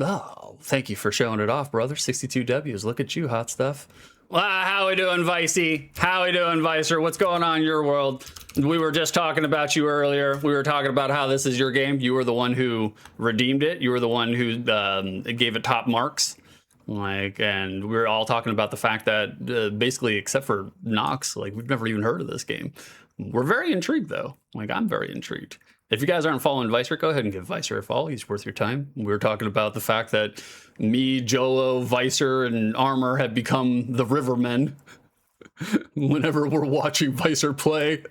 Oh, thank you for showing it off, brother. 62 W's. Look at you, hot stuff. How we doing, Vicey? How we doing, Vicer? What's going on in your world? We were just talking about you earlier. We were talking about how this is your game. You were the one who redeemed it. You were the one who gave it top marks. Like, and we were all talking about the fact that basically, except for Nox, like, we've never even heard of this game. We're very intrigued, though. Like, I'm very intrigued. If you guys aren't following Vicer, go ahead and give Vicer a follow. He's worth your time. We were talking about the fact that me, Jolo, Vicer, and Armor have become the Rivermen whenever we're watching Vicer play.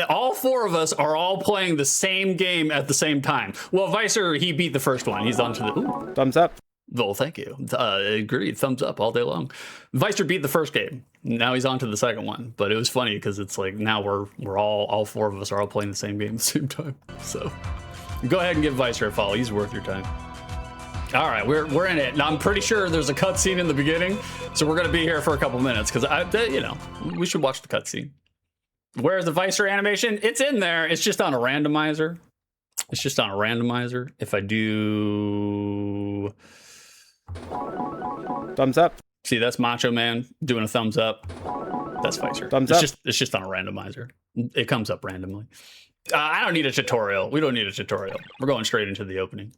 All 4 of us are all playing the same game at the same time. Well, Vicer, he beat the first one. He's on to the... Ooh. Thumbs up. Well, thank you. Agreed. Thumbs up all day long. Vicer beat the first game. Now he's on to the second one. But it was funny because it's like now we're all 4 of us are all playing the same game at the same time. So go ahead and give Vicer a follow. He's worth your time. All right, we're in it. Now I'm pretty sure there's a cutscene in the beginning, so we're gonna be here for a couple minutes because we should watch the cutscene. Where's the Vicer animation? It's in there. It's just on a randomizer. If I do. Thumbs up. See, that's Macho Man doing a thumbs up. That's Vicer. Thumbs up. It's just on a randomizer. It comes up randomly. I don't need a tutorial. We don't need a tutorial. We're going straight into the opening.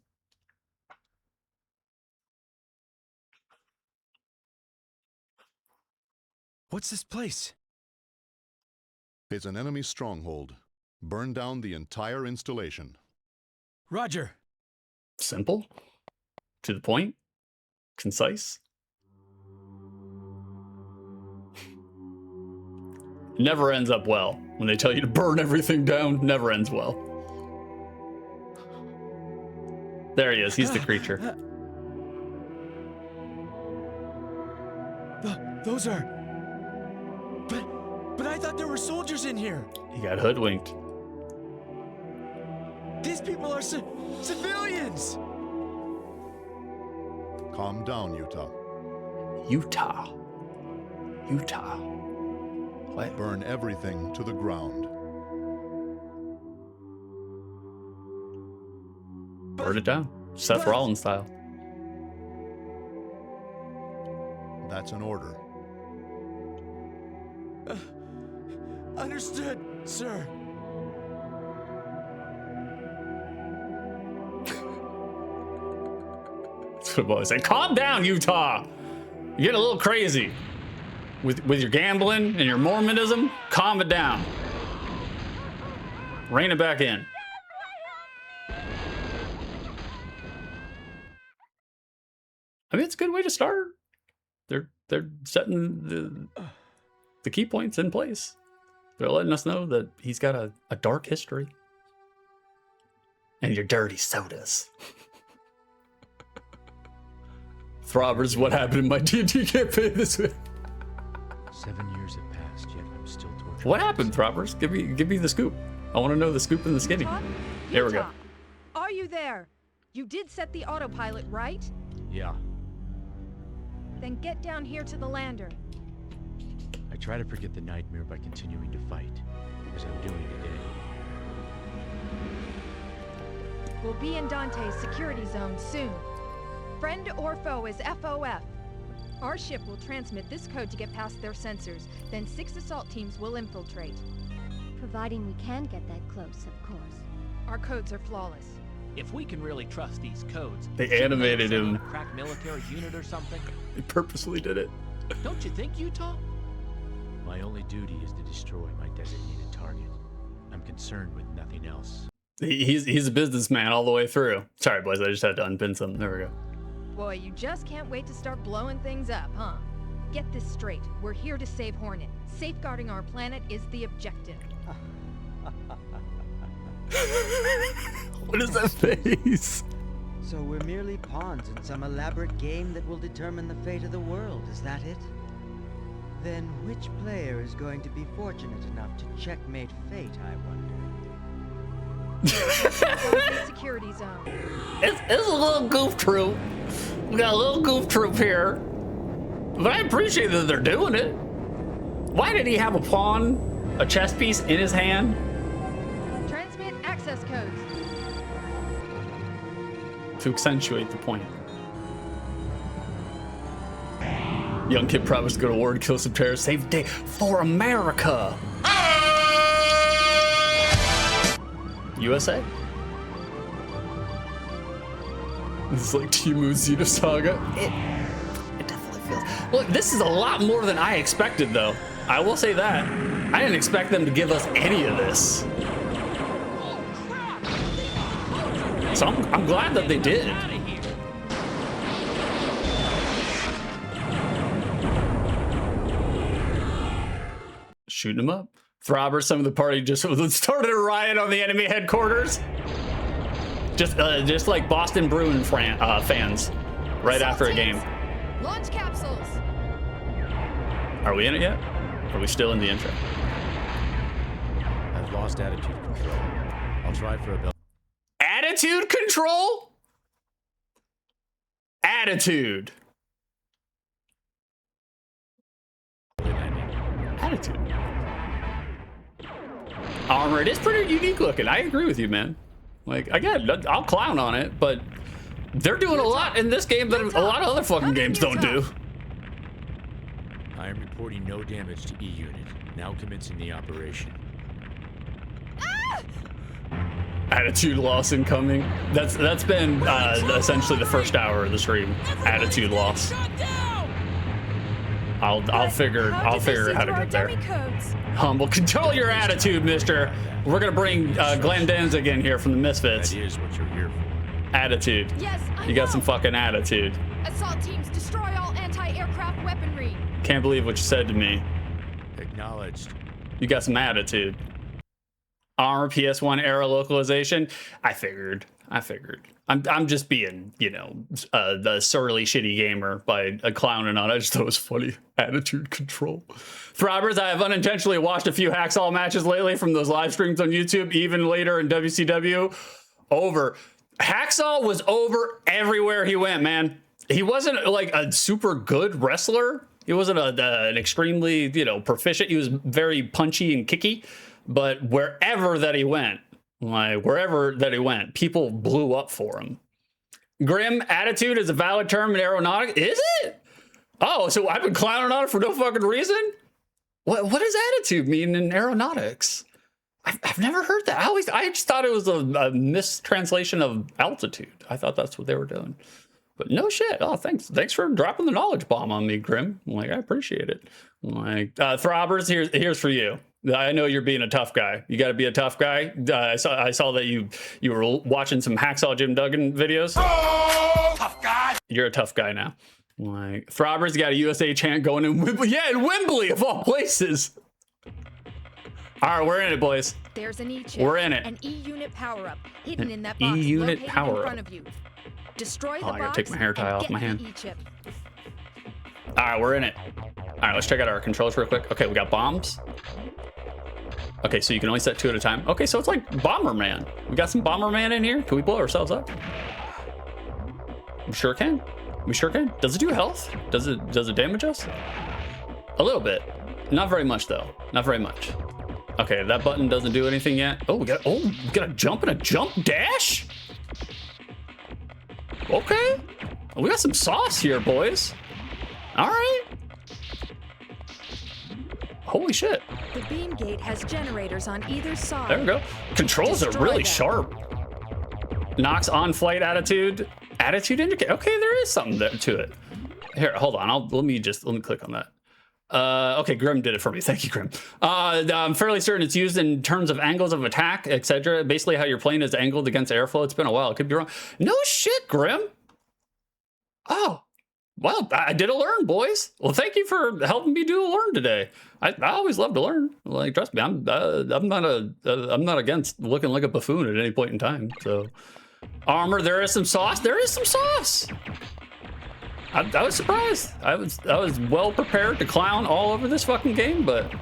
What's this place? It's an enemy stronghold. Burn down the entire installation. Roger. Simple. To the point. Concise. Never ends up well. When they tell you to burn everything down, never ends well. There he is. He's the creature. Those are... But I thought there were soldiers in here. He got hoodwinked. These people are civilians. Calm down, Utah. Utah. What? Burn everything to the ground. Burn it down. Seth Rollins style. That's an order. Understood, sir. That's what I've always said. Calm down, Utah. You're getting a little crazy with your gambling and your Mormonism. Calm it down. Rein it back in. I mean, it's a good way to start. They're setting the key points in place. They're letting us know that he's got a dark history. And your dirty sodas. Throbbers, what happened in my D&D campaign this week? 7 years have passed, yet I'm still tortured. What happened, Throbbers? Give me the scoop. I want to know the scoop and the skinny. Utah? Here we go. Utah, are you there? You did set the autopilot, right? Yeah, Then get down here to the lander. I try to forget the nightmare by continuing to fight, as I'm doing today. We'll be in Dante's security zone soon. Friend or foe is FOF. Our ship will transmit this code to get past their sensors. Then 6 assault teams will infiltrate. Providing we can get that close, of course. Our codes are flawless. If we can really trust these codes, They animated him. Crack military unit or something. They purposely did it. Don't you think, Utah? My only duty is to destroy my designated target. I'm concerned with nothing else. He's a businessman all the way through. Sorry, boys, I just had to unpin something. There we go. Boy, you just can't wait to start blowing things up, huh? Get this straight. We're here to save Hornet. Safeguarding our planet is the objective. What is that face? So we're merely pawns in some elaborate game that will determine the fate of the world, is that it? Then which player is going to be fortunate enough to checkmate fate, I wonder? Security zone. It's a little goof troop. We got a little goof troop here. But I appreciate that they're doing it. Why did he have a pawn, a chess piece in his hand? Transmit access codes. To accentuate the point. Young kid promised to go to war and kill some terrorists. Save the day for America. USA. This is like Timu Xenosaga. It definitely feels. Look, this is a lot more than I expected, though. I will say that. I didn't expect them to give us any of this. So I'm glad that they did. Shooting them up. Throbber, some of the party just started a riot on the enemy headquarters. Just like Boston Bruin fans right after a game. Launch capsules. Are we in it yet? Are we still in the intro? I've lost attitude control. I'll try for a belt. Attitude control? Attitude. Attitude. Armor, it is pretty unique looking. I agree with you, man. Like, again, I'll clown on it, but they're doing a lot in this game that a lot of other fucking games don't do. I am reporting no damage to E-Unit. Now commencing the operation. Attitude loss incoming. That's been essentially the first hour of the stream. Attitude loss. I'll figure how to get there. Humble, control your attitude, mister. We're gonna bring Glenn Danzig in here from the Misfits. That is what you're here for. Attitude. Yes, you got some fucking attitude. Assault teams, destroy all anti-aircraft weaponry. Can't believe what you said to me. Acknowledged. You got some attitude. Armor PS1 era localization. I figured. I'm just being, you know, the surly shitty gamer by clowning on it. I just thought it was funny. Attitude control. Throbbers, I have unintentionally watched a few Hacksaw matches lately from those live streams on YouTube, even later in WCW. Over. Hacksaw was over everywhere he went, man. He wasn't like a super good wrestler. He wasn't an extremely, you know, proficient. He was very punchy and kicky, but wherever that he went, people blew up for him. Grim, attitude is a valid term in aeronautics. Is it? Oh, so I've been clowning on it for no fucking reason? What does attitude mean in aeronautics? I've never heard that. I just thought it was a mistranslation of altitude. I thought that's what they were doing. But no shit. Oh, thanks for dropping the knowledge bomb on me, Grim. Like, I appreciate it. Like, Throbbers, here's for you. I know you're being a tough guy. You got to be a tough guy. I saw that you were watching some Hacksaw Jim Duggan videos. Oh, tough guy. You're a tough guy now. Like, Throbbers, you got a USA chant going in Wembley. Yeah, in Wembley of all places. All right, we're in it, boys. There's an E-chip. We're in it. An E-unit power-up hidden in that box E-unit located power-up. in front of you. Destroy the I gotta box take my hair tie and off get my hand. the E-chip. All right, we're in it. All right, let's check out our controls real quick. Okay, we got bombs. Okay, so you can only set 2 at a time. Okay, so it's like Bomberman. We got some Bomberman in here. Can we blow ourselves up? We sure can. We sure can. Does it do health? Does it damage us? A little bit. Not very much though. Not very much. Okay, that button doesn't do anything yet. Oh, we got a jump and a jump dash? Okay. We got some sauce here, boys. All right. Holy shit. The beam gate has generators on either side. There we go. Controls are really sharp. Knocks on flight attitude. Attitude indicate. Okay, there is something to it. Here, hold on. Let me click on that. Okay, Grim did it for me. Thank you, Grim. I'm fairly certain it's used in terms of angles of attack, etc. Basically, how your plane is angled against airflow. It's been a while. It could be wrong. No shit, Grim. Oh, well, I did a learn, boys. Well, thank you for helping me do a learn today. I always love to learn. Like, trust me, I'm not against looking like a buffoon at any point in time. So, armor, there is some sauce. There is some sauce. I was surprised. I was well prepared to clown all over this fucking game, but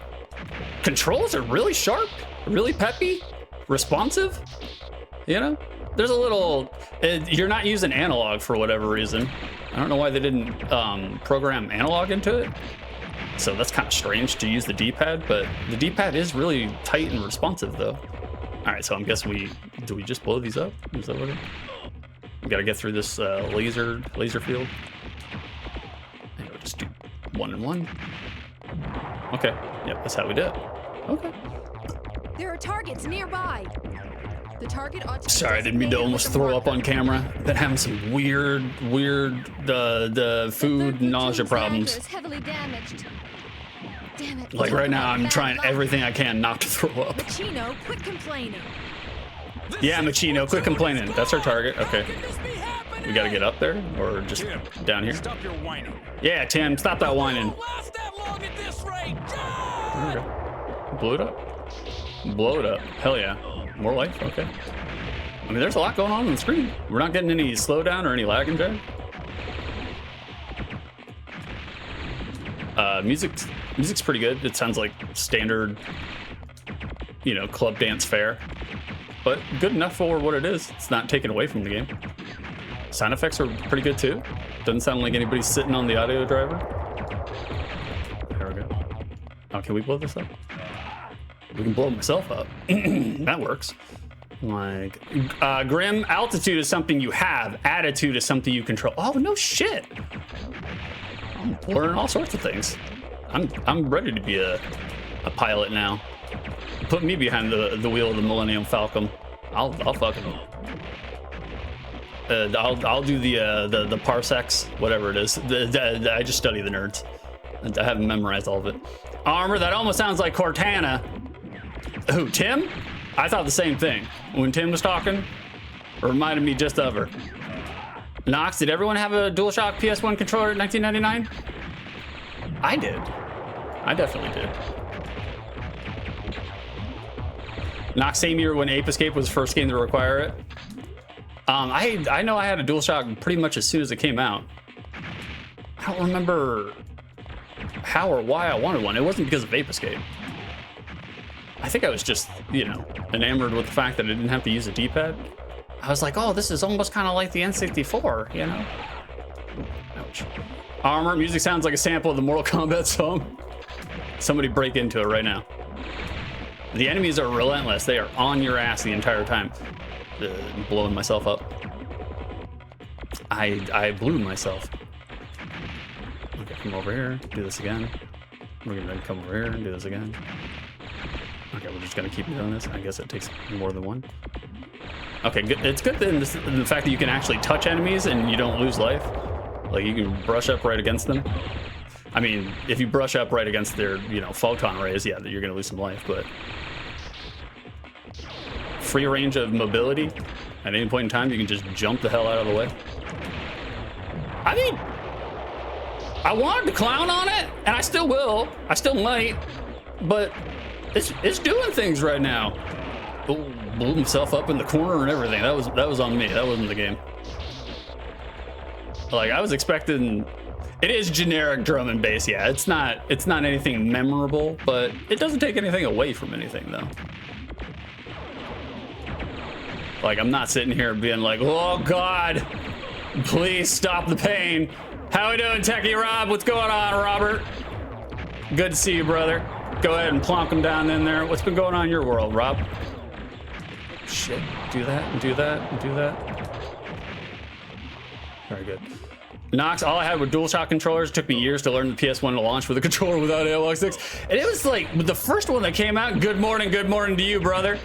controls are really sharp, really peppy, responsive. You know, there's a little. You're not using analog for whatever reason. I don't know why they didn't program analog into it. So that's kind of strange to use the D-pad, but the D-pad is really tight and responsive, though. All right, so I'm guessing do we just blow these up? Is that what it? We got to get through this laser field. And we'll just do 1 and 1. Okay. Yep, that's how we do it. Okay. There are targets nearby. The target ought to. Sorry, I didn't mean to almost throw up on camera. Been having some weird the food nausea problems. Is heavily damaged. Damn it. Like right now, I'm trying everything I can not to throw up. Machino, quit complaining. Yeah, Machino, quit complaining. That's our target. Okay. We gotta get up there or just Tim, down here. Stop your whining. Yeah, Tim, stop that whining. Last that long at this rate. Okay. Blow it up. Blow it up. Hell yeah. More life. Okay. I mean, there's a lot going on the screen. We're not getting any slowdown or any lag in there. Music's pretty good. It sounds like standard, you know, club dance fare, but good enough for what it is. It's not taken away from the game. Sound effects are pretty good too. Doesn't sound like anybody's sitting on the audio driver. There we go. Oh, can we blow this up? We can blow myself up. That works. Like, Grim, altitude is something you have. Attitude is something you control. Oh, no shit. I'm learning all sorts of things. I'm ready to be a pilot now. Put me behind the wheel of the Millennium Falcon. I'll fucking. I'll do the parsecs, whatever it is. I just study the nerds. I haven't memorized all of it. Armor, that almost sounds like Cortana. Who, Tim? I thought the same thing. When Tim was talking, it reminded me just of her. Nox, did everyone have a DualShock PS1 controller in 1999? I did. I definitely did. Nox, same year when Ape Escape was the first game to require it. I know I had a DualShock pretty much as soon as it came out. I don't remember how or why I wanted one. It wasn't because of Vape Escape. I think I was just, you know, enamored with the fact that I didn't have to use a D-pad. I was like, oh, this is almost kind of like the N64, you know? Ouch. Armor, music sounds like a sample of the Mortal Kombat song. Somebody break into it right now. The enemies are relentless. They are on your ass the entire time. I'm blowing myself up. I blew myself. Okay, come over here, do this again. We're gonna come over here and do this again. Okay, we're just gonna keep doing this. I guess it takes more than one. Okay, good. It's good in the fact that you can actually touch enemies and you don't lose life. Like, you can brush up right against them. I mean, if you brush up right against their, you know, photon rays, yeah, you're gonna lose some life, but free range of mobility. At any point in time, you can just jump the hell out of the way. I mean, I wanted to clown on it, and I still will. I still might, but it's doing things right now. Oh, blew himself up in the corner and everything. That was on me. That wasn't the game. Like, I was expecting. It is generic drum and bass. Yeah, it's not anything memorable, but it doesn't take anything away from anything though. Like, I'm not sitting here being like, oh God, please stop the pain. How we doing, Techie Rob? What's going on, Robert? Good to see you, brother. Go ahead and plonk him down in there. What's been going on in your world, Rob? Shit, do that, and do that, and do that. Very good. Nox, all I had were DualShock controllers. It took me years to learn the PS1 to launch with a controller without analog sticks. And it was like, the first one that came out, good morning to you, brother.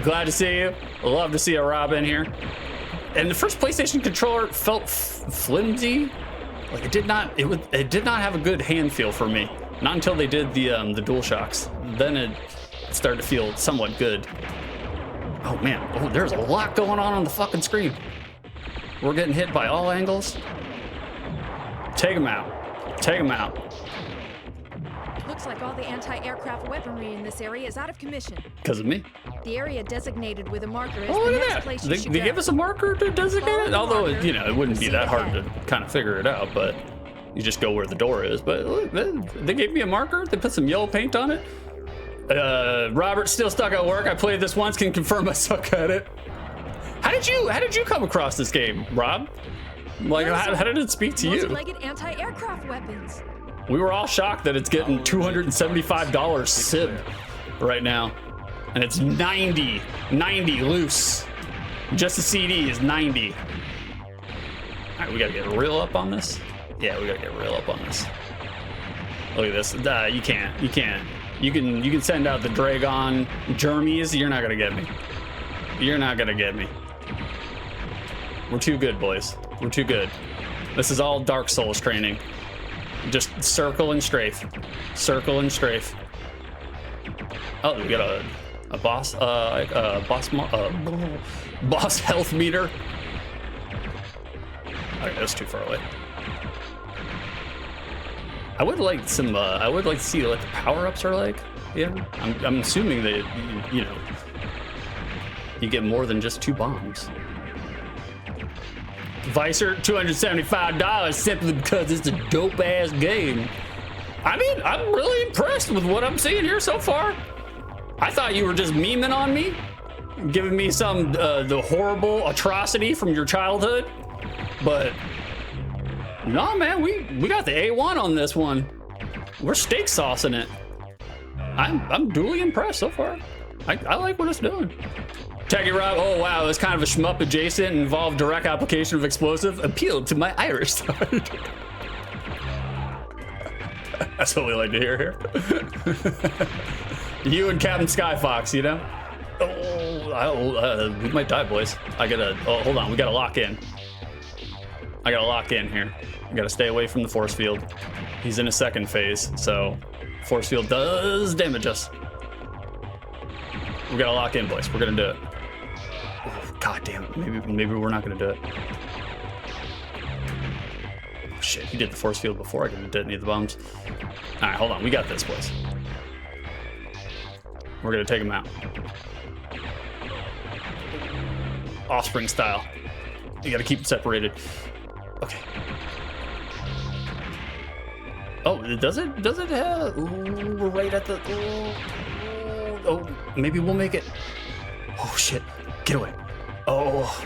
Glad to see you. Love to see a Rob in here. And the first PlayStation controller felt flimsy. Like, it did not have a good hand feel for me. Not until they did the DualShocks. Then it started to feel somewhat good. Oh man, oh, there's a lot going on the fucking screen. We're getting hit by all angles. Take them out. Take them out. It looks like all the anti-aircraft weaponry in this area is out of commission. Because of me. The area designated with a marker is oh, the look next at place that. you should They go. give us a marker to designate it? Although, you know, it wouldn't be that hard to kind of figure it out, but you just go where the door is. But look, they gave me a marker. They put some yellow paint on it. Robert's still stuck at work. I played this once, can confirm I suck at it. How did you come across this game, Rob? Like, how did it speak to you? Multi-legged anti-aircraft weapons. We were all shocked that it's getting $275 SIB right now. And it's 90 loose. Just the CD is 90. All right, we gotta get real up on this. Yeah, we gotta get real up on this. Look at this. You can't. You can send out the Dragon Jermies. You're not gonna get me. You're not gonna get me. We're too good, boys. We're too good. This is all Dark Souls training. Just circle and strafe. Circle and strafe. Oh, we got a boss boss health meter. Okay, that's too far away. I would like some. I would like to see what the power-ups are like. Yeah, I'm assuming that you know you get more than just 2 bombs. Vicer, $275 simply because it's a dope-ass game. I mean, I'm really impressed with what I'm seeing here so far. I thought you were just memeing on me, giving me some the horrible atrocity from your childhood, but no, man, we got the A1 on this one. We're steak saucing it. I'm duly impressed so far. I like what it's doing. Techie Rob, oh wow, it's kind of a shmup adjacent, involved direct application of explosive, appealed to my Irish side. That's what we like to hear here. You and Captain Skyfox, you know? Oh, we might die, boys. Hold on, we gotta lock in. I gotta lock in here. I gotta stay away from the force field. He's in a second phase, so force field does damage us. We gotta lock in, boys. We're gonna do it. Oh, God damn it. Maybe we're not gonna do it. Oh shit, he did the force field before I could detonate the bombs. All right, hold on. We got this, boys. We're gonna take him out. Offspring style. You gotta keep it separated. Okay. Oh, does it have... Ooh, we're right at the... Oh, maybe we'll make it. Oh, shit. Get away. Oh.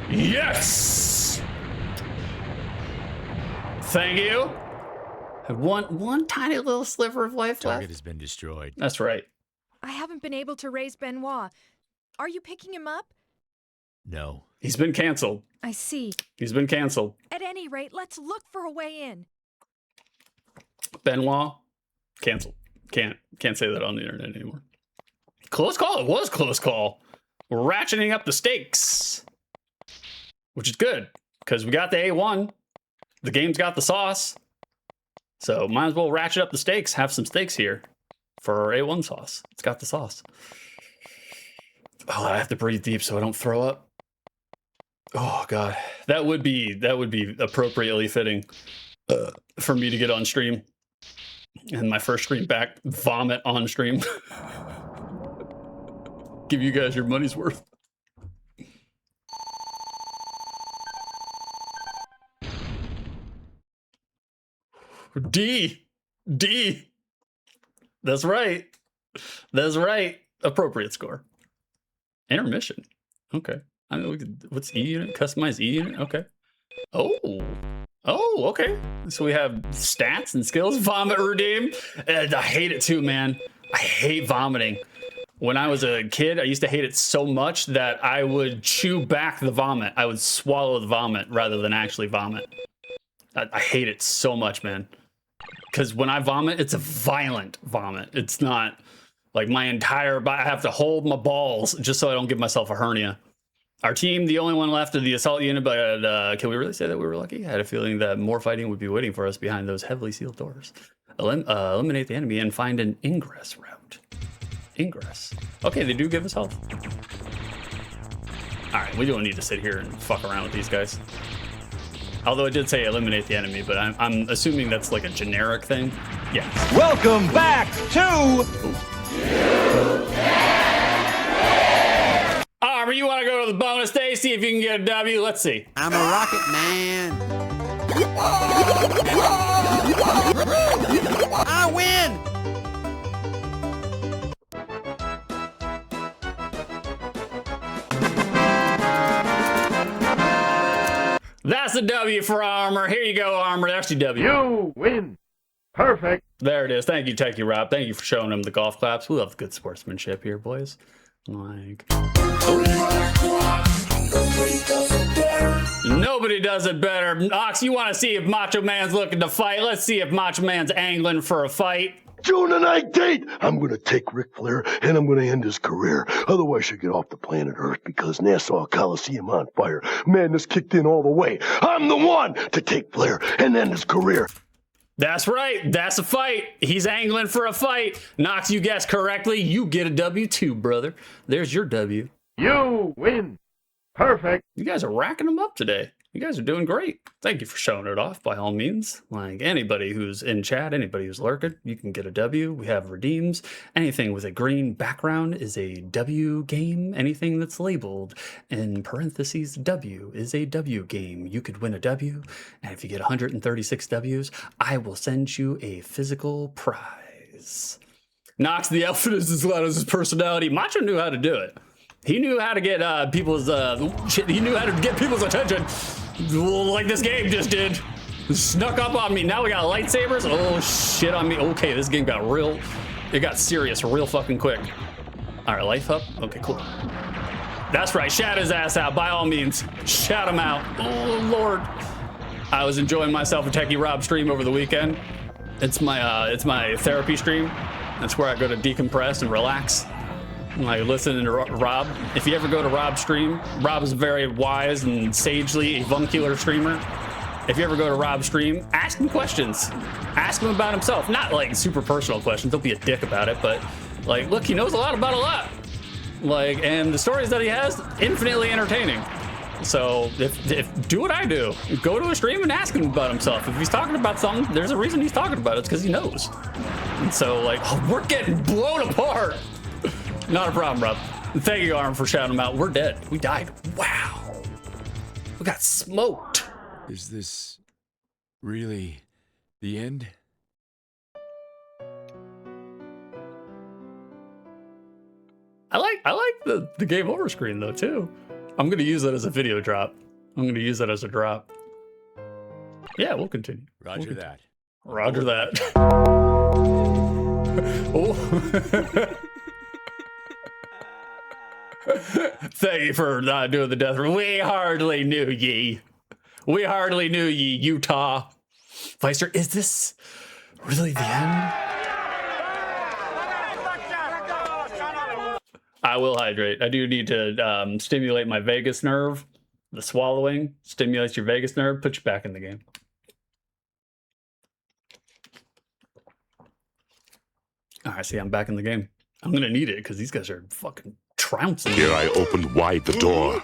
Yes! Thank you. Have one tiny little sliver of life left. Target has been destroyed. That's right. I haven't been able to raise Benoit. Are you picking him up? No. He's been canceled. I see. He's been canceled. At any rate, let's look for a way in. Benoit, canceled. Can't say that on the internet anymore. Close call. It was close call. We're ratcheting up the stakes, which is good because we got the A1. The game's got the sauce, so might as well ratchet up the stakes. Have some stakes here for our A1 sauce. It's got the sauce. Oh, I have to breathe deep so I don't throw up. Oh God, that would be appropriately fitting for me to get on stream. And my first stream back, vomit on stream. Give you guys your money's worth. D. That's right. Appropriate score. Intermission. Okay. I mean, we could, what's E unit? Customize E unit. Okay. Oh, okay. So we have stats and skills. Vomit redeem. And I hate it too, man. I hate vomiting. When I was a kid, I used to hate it so much that I would chew back the vomit. I would swallow the vomit rather than actually vomit. I hate it so much, man. Because when I vomit, it's a violent vomit. It's not like my entire body. I have to hold my balls just so I don't give myself a hernia. Our team, the only one left of the assault unit, but can we really say that we were lucky? I had a feeling that more fighting would be waiting for us behind those heavily sealed doors. Eliminate the enemy and find an ingress route. Ingress. Okay, they do give us health. All right, we don't need to sit here and fuck around with these guys. Although it did say eliminate the enemy, but I'm assuming that's like a generic thing. Yeah. Welcome back to... Armor, you want to go to the bonus day, see if you can get a W? Let's see. I'm a rocket man. I win! That's a W for Armor. Here you go, Armor. That's your W. You win. Perfect. There it is. Thank you, Techie Rob. Thank you for showing him the golf claps. We love good sportsmanship here, boys. Like, nobody does it better. Ox, you want to see if Macho Man's looking to fight? Let's see if Macho Man's angling for a fight. June the 19th, I'm going to take Ric Flair and I'm going to end his career. Otherwise, she'll get off the planet Earth because Nassau Coliseum on fire. Madness kicked in all the way. I'm the one to take Flair and end his career. That's right. That's a fight. He's angling for a fight. Knox, you guessed correctly. You get a W too, brother. There's your W. You win. Perfect. You guys are racking them up today. You guys are doing great. Thank you for showing it off by all means. Like anybody who's in chat, anybody who's lurking, you can get a W. We have redeems. Anything with a green background is a W game. Anything that's labeled in parentheses W is a W game. You could win a W. And if you get 136 Ws, I will send you a physical prize. Knox the outfit is as loud as his personality. Macho knew how to do it. He knew how to get people's attention, like this game just did. Snuck up on me. Now we got lightsabers. Oh shit on me. Okay, this game got real. It got serious real fucking quick. All right, life up. Okay, cool. That's right. Shout his ass out by all means. Shout him out. Oh Lord. I was enjoying myself a Techie Rob stream over the weekend. It's my therapy stream. That's where I go to decompress and relax. Like listening to Rob. If you ever go to Rob's stream, Rob is a very wise and sagely avuncular streamer. If you ever go to Rob's stream, ask him questions. Ask him about himself. Not like super personal questions. Don't be a dick about it, but like, look, he knows a lot about a lot. Like, and the stories that he has, infinitely entertaining. So if do what I do, go to a stream and ask him about himself. If he's talking about something, there's a reason he's talking about it. It's because he knows. And so like, oh, we're getting blown apart. Not a problem, Rob. Thank you, Arm, for shouting him out. We're dead. We died. Wow. We got smoked. Is this really the end? I like the game over screen though too. I'm gonna use that as a video drop. I'm gonna use that as a drop. Yeah, we'll continue. Roger that. Roger that. Oh. Thank you for not doing the death roll. We hardly knew ye. We hardly knew ye, Utah. Weister, is this really the end? I will hydrate. I do need to stimulate my vagus nerve. The swallowing stimulates your vagus nerve, puts you back in the game. All right, see, I'm back in the game. I'm gonna need it because these guys are fucking trouncing. Here I opened wide the door.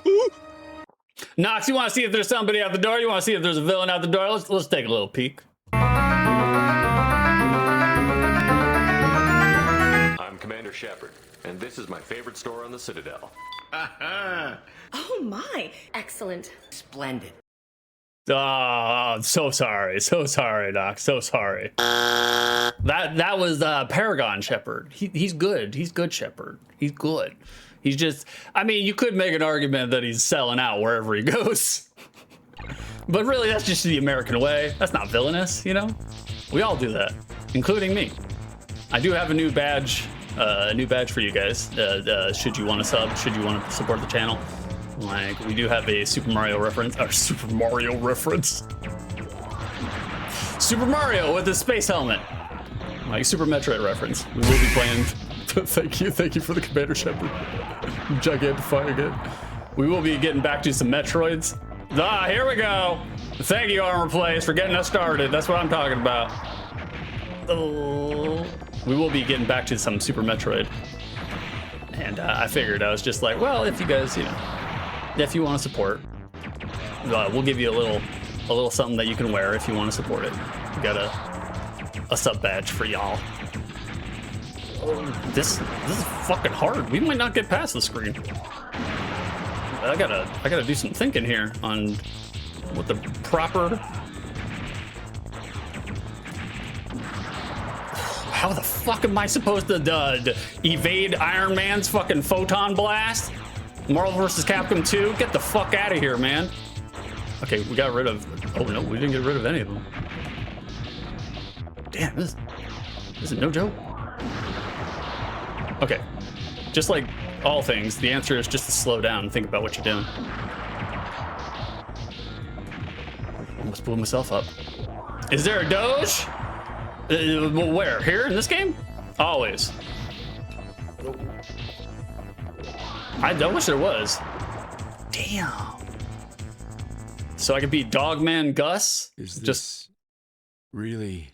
Knox, you want to see if there's somebody out the door? You want to see if there's a villain out the door? Let's take a little peek. I'm Commander Shepard, and this is my favorite store on the Citadel. Oh my! Excellent. Splendid. Oh, so sorry, Doc, so sorry. That was Paragon Shepard. He's good. He's good Shepard. He's good. He's just, I mean, you could make an argument that he's selling out wherever he goes. But really, that's just the American way. That's not villainous, you know? We all do that, including me. I do have a new badge for you guys. Should you want to sub, should you want to support the channel. Like, we do have a Super Mario reference. Super Mario with a space helmet. Like, Super Metroid reference. We will be playing. Thank you for the Commander Shepard. Gigantify again. We will be getting back to some Metroids. Here we go. Thank you, Armor Plays, for getting us started. That's what I'm talking about. Oh. We will be getting back to some Super Metroid. And I figured, I was just like, well, if you guys, you know, if you want to support, we'll give you a little something that you can wear if you want to support it. We got a sub badge for y'all. This is fucking hard. We might not get past the screen. I gotta do some thinking here on what the proper. How the fuck am I supposed to evade Iron Man's fucking photon blast? Marvel vs. Capcom 2? Get the fuck out of here, man. Okay, we got rid of... Oh, no, we didn't get rid of any of them. Damn, this is no joke. Okay, just like all things, the answer is just to slow down and think about what you're doing. Almost blew myself up. Is there a Doge? Where? Here in this game? Always. I wish there was. Damn. So I could be Dogman Gus? Is this just really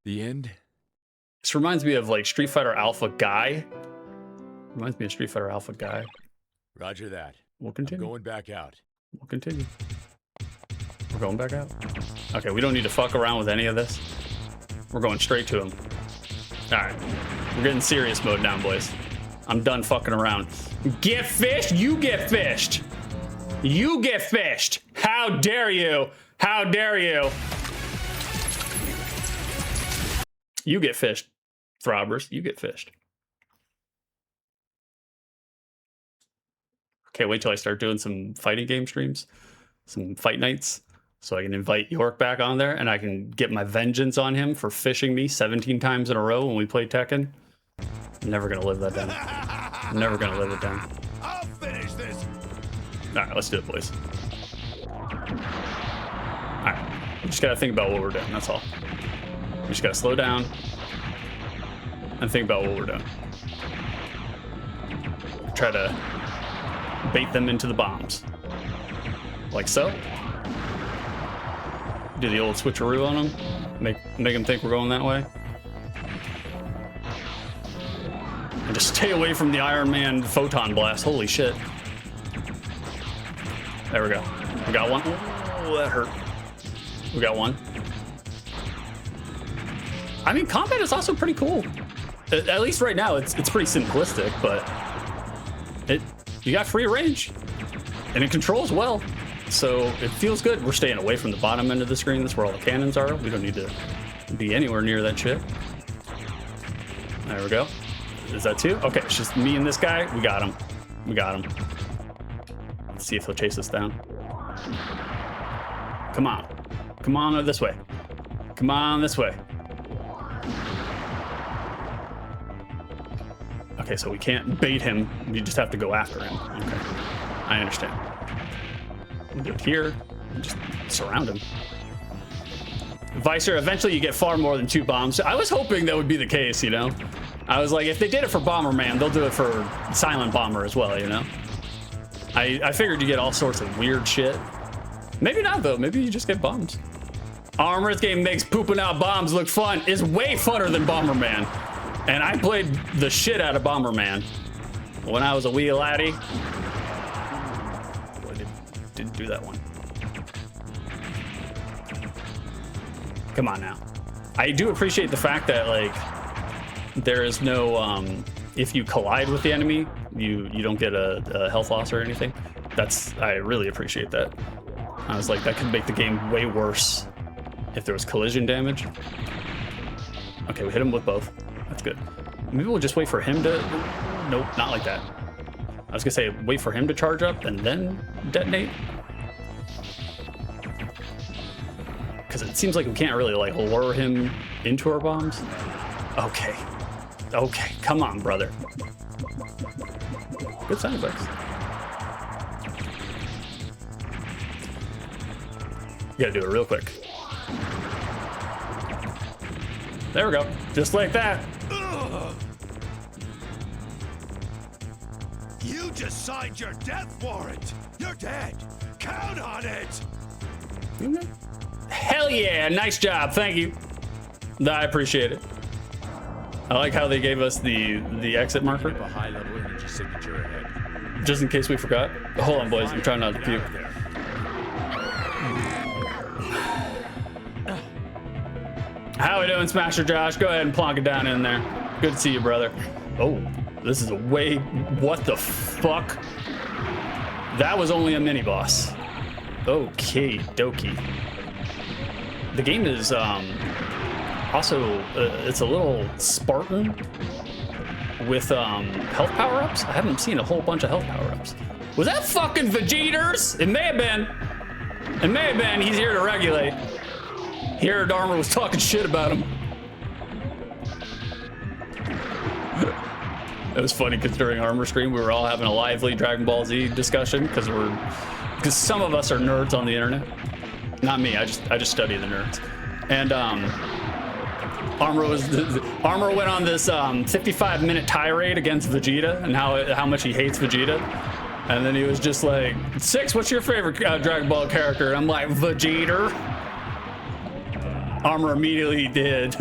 the end? This reminds me of like Street Fighter Alpha Guy. Reminds me of Street Fighter Alpha Guy. Roger that. We'll continue. I'm going back out. We'll continue. We're going back out. Okay, we don't need to fuck around with any of this. We're going straight to him. All right, we're getting serious mode now, boys. I'm done fucking around. Get fished? You get fished. You get fished. How dare you? How dare you? You get fished, throbbers. You get fished. Okay, wait till I start doing some fighting game streams, some fight nights, so I can invite York back on there and I can get my vengeance on him for fishing me 17 times in a row when we play Tekken. I'm never gonna live that down. I'm never gonna live it down. I'll finish this. All right, let's do it, boys. All right, we just gotta think about what we're doing. That's all. We just gotta slow down and think about what we're doing. Try to bait them into the bombs, like so. Do the old switcheroo on them. Make them think we're going that way. And just stay away from the Iron Man photon blast. Holy shit. There we go. We got one. Oh, that hurt. We got one. I mean, combat is also pretty cool. At least right now, it's pretty simplistic, but you got free range, and it controls well. So it feels good. We're staying away from the bottom end of the screen. That's where all the cannons are. We don't need to be anywhere near that shit. There we go. Is that 2? Okay, it's just me and this guy. We got him. We got him. Let's see if he'll chase us down. Come on. Come on this way. Come on this way. Okay, so we can't bait him. We just have to go after him. Okay, I understand. We'll do it here. Just surround him. Vicer, eventually you get far more than 2 bombs. I was hoping that would be the case, you know? I was like, if they did it for Bomberman, they'll do it for Silent Bomber as well, you know? I figured you get all sorts of weird shit. Maybe not, though. Maybe you just get bombs. Armor, this game makes pooping out bombs look fun. It's way funner than Bomberman. And I played the shit out of Bomberman when I was a wee laddie. Oh, I didn't do that one. Come on now. I do appreciate the fact that, like, there is no, if you collide with the enemy, you don't get a health loss or anything. I really appreciate that. I was like, that could make the game way worse if there was collision damage. Okay, we hit him with both. That's good. Maybe we'll just wait for him to... Nope, not like that. I was gonna say, wait for him to charge up and then detonate. Because it seems like we can't really, like, lure him into our bombs. Okay. Okay, come on, brother. Good sound effects. You gotta do it real quick. There we go. Just like that. Ugh. You just signed your death warrant. You're dead. Count on it. Hell yeah. Nice job. Thank you. I appreciate it. I like how they gave us the exit marker. A high-level energy signature ahead. Just in case we forgot. Hold on, boys. I'm trying not to puke. How we doing, Smasher Josh? Go ahead and plonk it down in there. Good to see you, brother. Oh, this is a way... What the fuck? That was only a mini-boss. Okay, dokie. The game is, also, it's a little Spartan with, health power-ups. I haven't seen a whole bunch of health power-ups. Was that fucking Vegeters? It may have been. It may have been. He's here to regulate. Here, Armor was talking shit about him. It was funny because during Armor Stream, we were all having a lively Dragon Ball Z discussion because some of us are nerds on the internet. Not me. I just study the nerds. And Armor went on this 55-minute tirade against Vegeta and how much he hates Vegeta. And then he was just like, "Six, what's your favorite Dragon Ball character?" And I'm like, "Vegeta." Armor immediately did.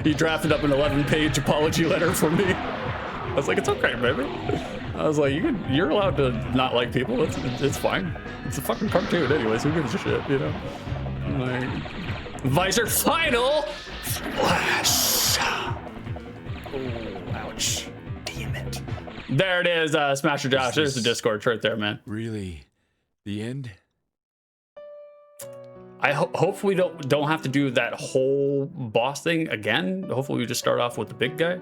He drafted up an 11-page apology letter for me. I was like, "It's okay, baby." I was like, "You're allowed to not like people. It's fine. It's a fucking cartoon, anyways. Who gives a shit, you know?" I'm like, Visor final flash. Oh, ouch! Damn it. There it is, Smasher Josh. There's the Discord right there, man. Really, the end? I hope we don't have to do that whole boss thing again. Hopefully we just start off with the big guy.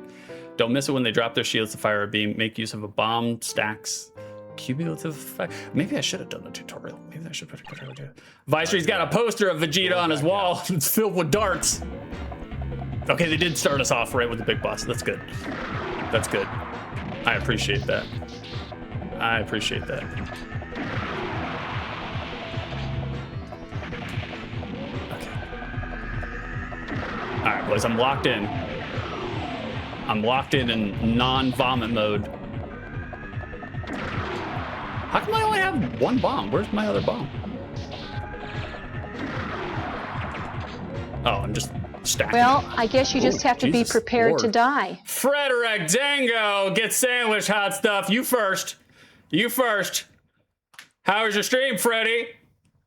Don't miss it when they drop their shields to fire a beam. Make use of a bomb stacks cumulative effect. Maybe I should have done the tutorial. Maybe I should put a tutorial. Vicery's got a poster of Vegeta on his wall. It's filled with darts. Okay, they did start us off right with the big boss. That's good. That's good. I appreciate that. I appreciate that. All right, boys, I'm locked in. I'm locked in non-vomit mode. How come I only have one bomb? Where's my other bomb? Oh, I'm just stacking. Well, I guess you just have to be prepared to die. Frederick Dango, get sandwich hot stuff. You first. You first. How was your stream, Freddy?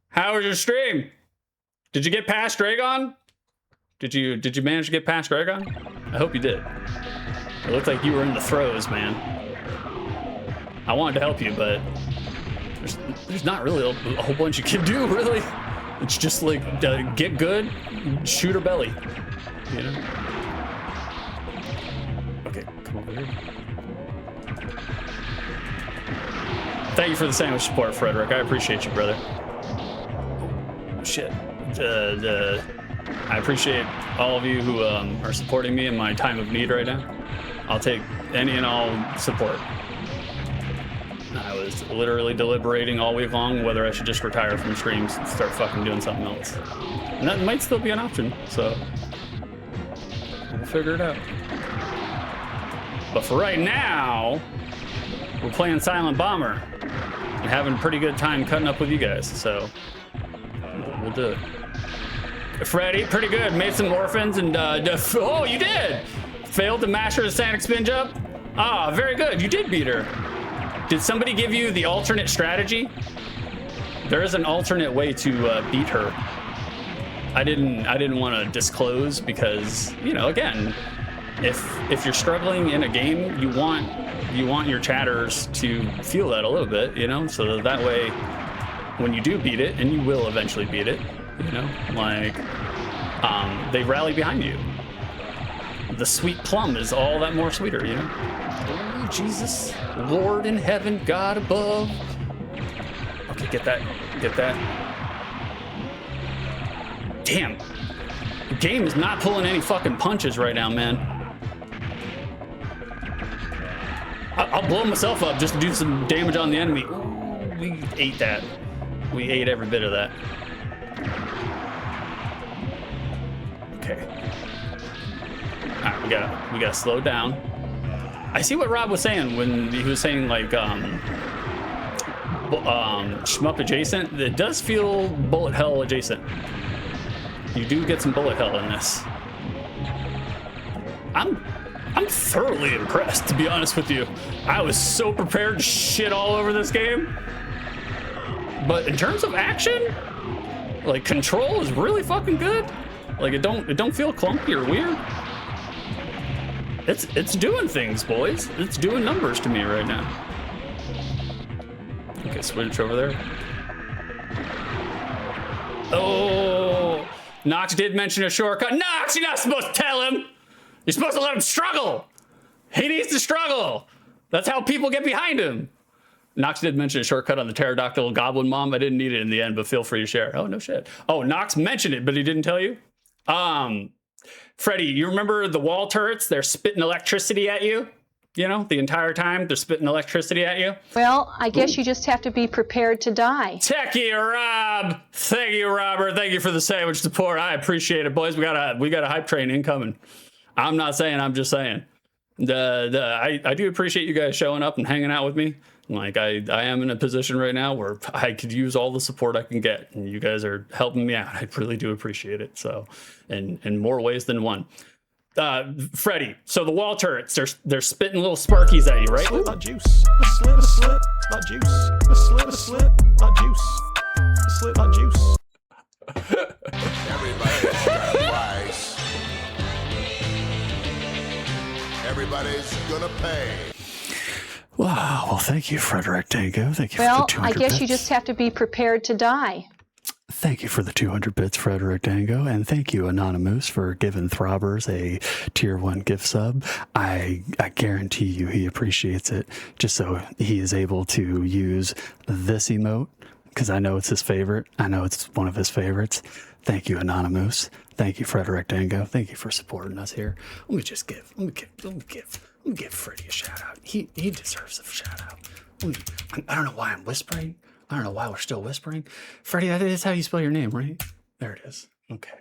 How was your stream? Did you get past Dragon? Did you manage to get past Dragon? I hope you did. It looked like you were in the throes, man. I wanted to help you, but There's not really a whole bunch you can do, really. It's just like get good, shoot her belly, you know. Okay, come over here. Thank you for the sandwich support, Frederick. I appreciate you, brother. Oh, shit. I appreciate all of you who are supporting me in my time of need right now. I'll take any and all support. I was literally deliberating all week long whether I should just retire from streams and start fucking doing something else. And that might still be an option, so we'll figure it out. But for right now, we're playing Silent Bomber and having a pretty good time cutting up with you guys, so we'll do it. Freddy, pretty good. Made some orphans and oh, you did! Failed to master the Sonic spin jump? Ah, very good. You did beat her. Did somebody give you the alternate strategy? There is an alternate way to beat her. I didn't want to disclose because, you know, again, if you're struggling in a game, you want your chatters to feel that a little bit, you know, so that way when you do beat it, and you will eventually beat it, you know, like they rally behind you. The sweet plum is all that more sweeter, you know. Oh, Jesus, Lord in heaven, God above. Okay, get that. Damn, the game is not pulling any fucking punches right now, man. I'll blow myself up just to do some damage on the enemy. Ooh, we ate that. We ate every bit of that. Okay. All right, we gotta slow down. I see what Rob was saying when he was saying like shmup adjacent. It does feel bullet hell adjacent. You do get some bullet hell in this. I'm thoroughly impressed, to be honest with you. I was so prepared to shit all over this game. But in terms of action, like control is really fucking good. Like it don't feel clunky or weird. It's doing things, boys. It's doing numbers to me right now. Okay, switch over there. Oh, Nox did mention a shortcut. Nox, you're not supposed to tell him. You're supposed to let him struggle. He needs to struggle. That's how people get behind him. Nox did mention a shortcut on the pterodactyl goblin mom. I didn't need it in the end, but feel free to share. Oh, no shit. Oh, Nox mentioned it, but he didn't tell you? Freddy, you remember the wall turrets? They're spitting electricity at you. You know, the entire time they're spitting electricity at you. Well, I guess you just have to be prepared to die. Techie Rob. Thank you, Robert. Thank you for the sandwich support. I appreciate it, boys. We got a hype train incoming. I'm not saying, I'm just saying. I do appreciate you guys showing up and hanging out with me. Like I am in a position right now where I could use all the support I can get, and you guys are helping me out. I really do appreciate it. So, in more ways than one. Freddy, so the wall turrets, they're spitting little sparkies at you, right? Slip that juice. Slip that juice. Slip that juice. Slip that juice. Everybody's got a price. Everybody's gonna pay. Wow. Well, thank you, Frederick Tango. Thank you for the 200 I guess bits. you just have to be prepared to die. Thank you for the 200 bits, Frederick Dango, and thank you, Anonymous, for giving Throbbers a tier 1 gift sub. I guarantee you he appreciates it, just so he is able to use this emote, because I know it's his favorite. I know it's one of his favorites. Thank you, Anonymous. Thank you, Frederick Dango. Thank you for supporting us here. Let me give Freddy a shout out. He deserves a shout out. I don't know why I'm whispering. I don't know why we're still whispering. Freddy, that is how you spell your name, right? There it is. Okay.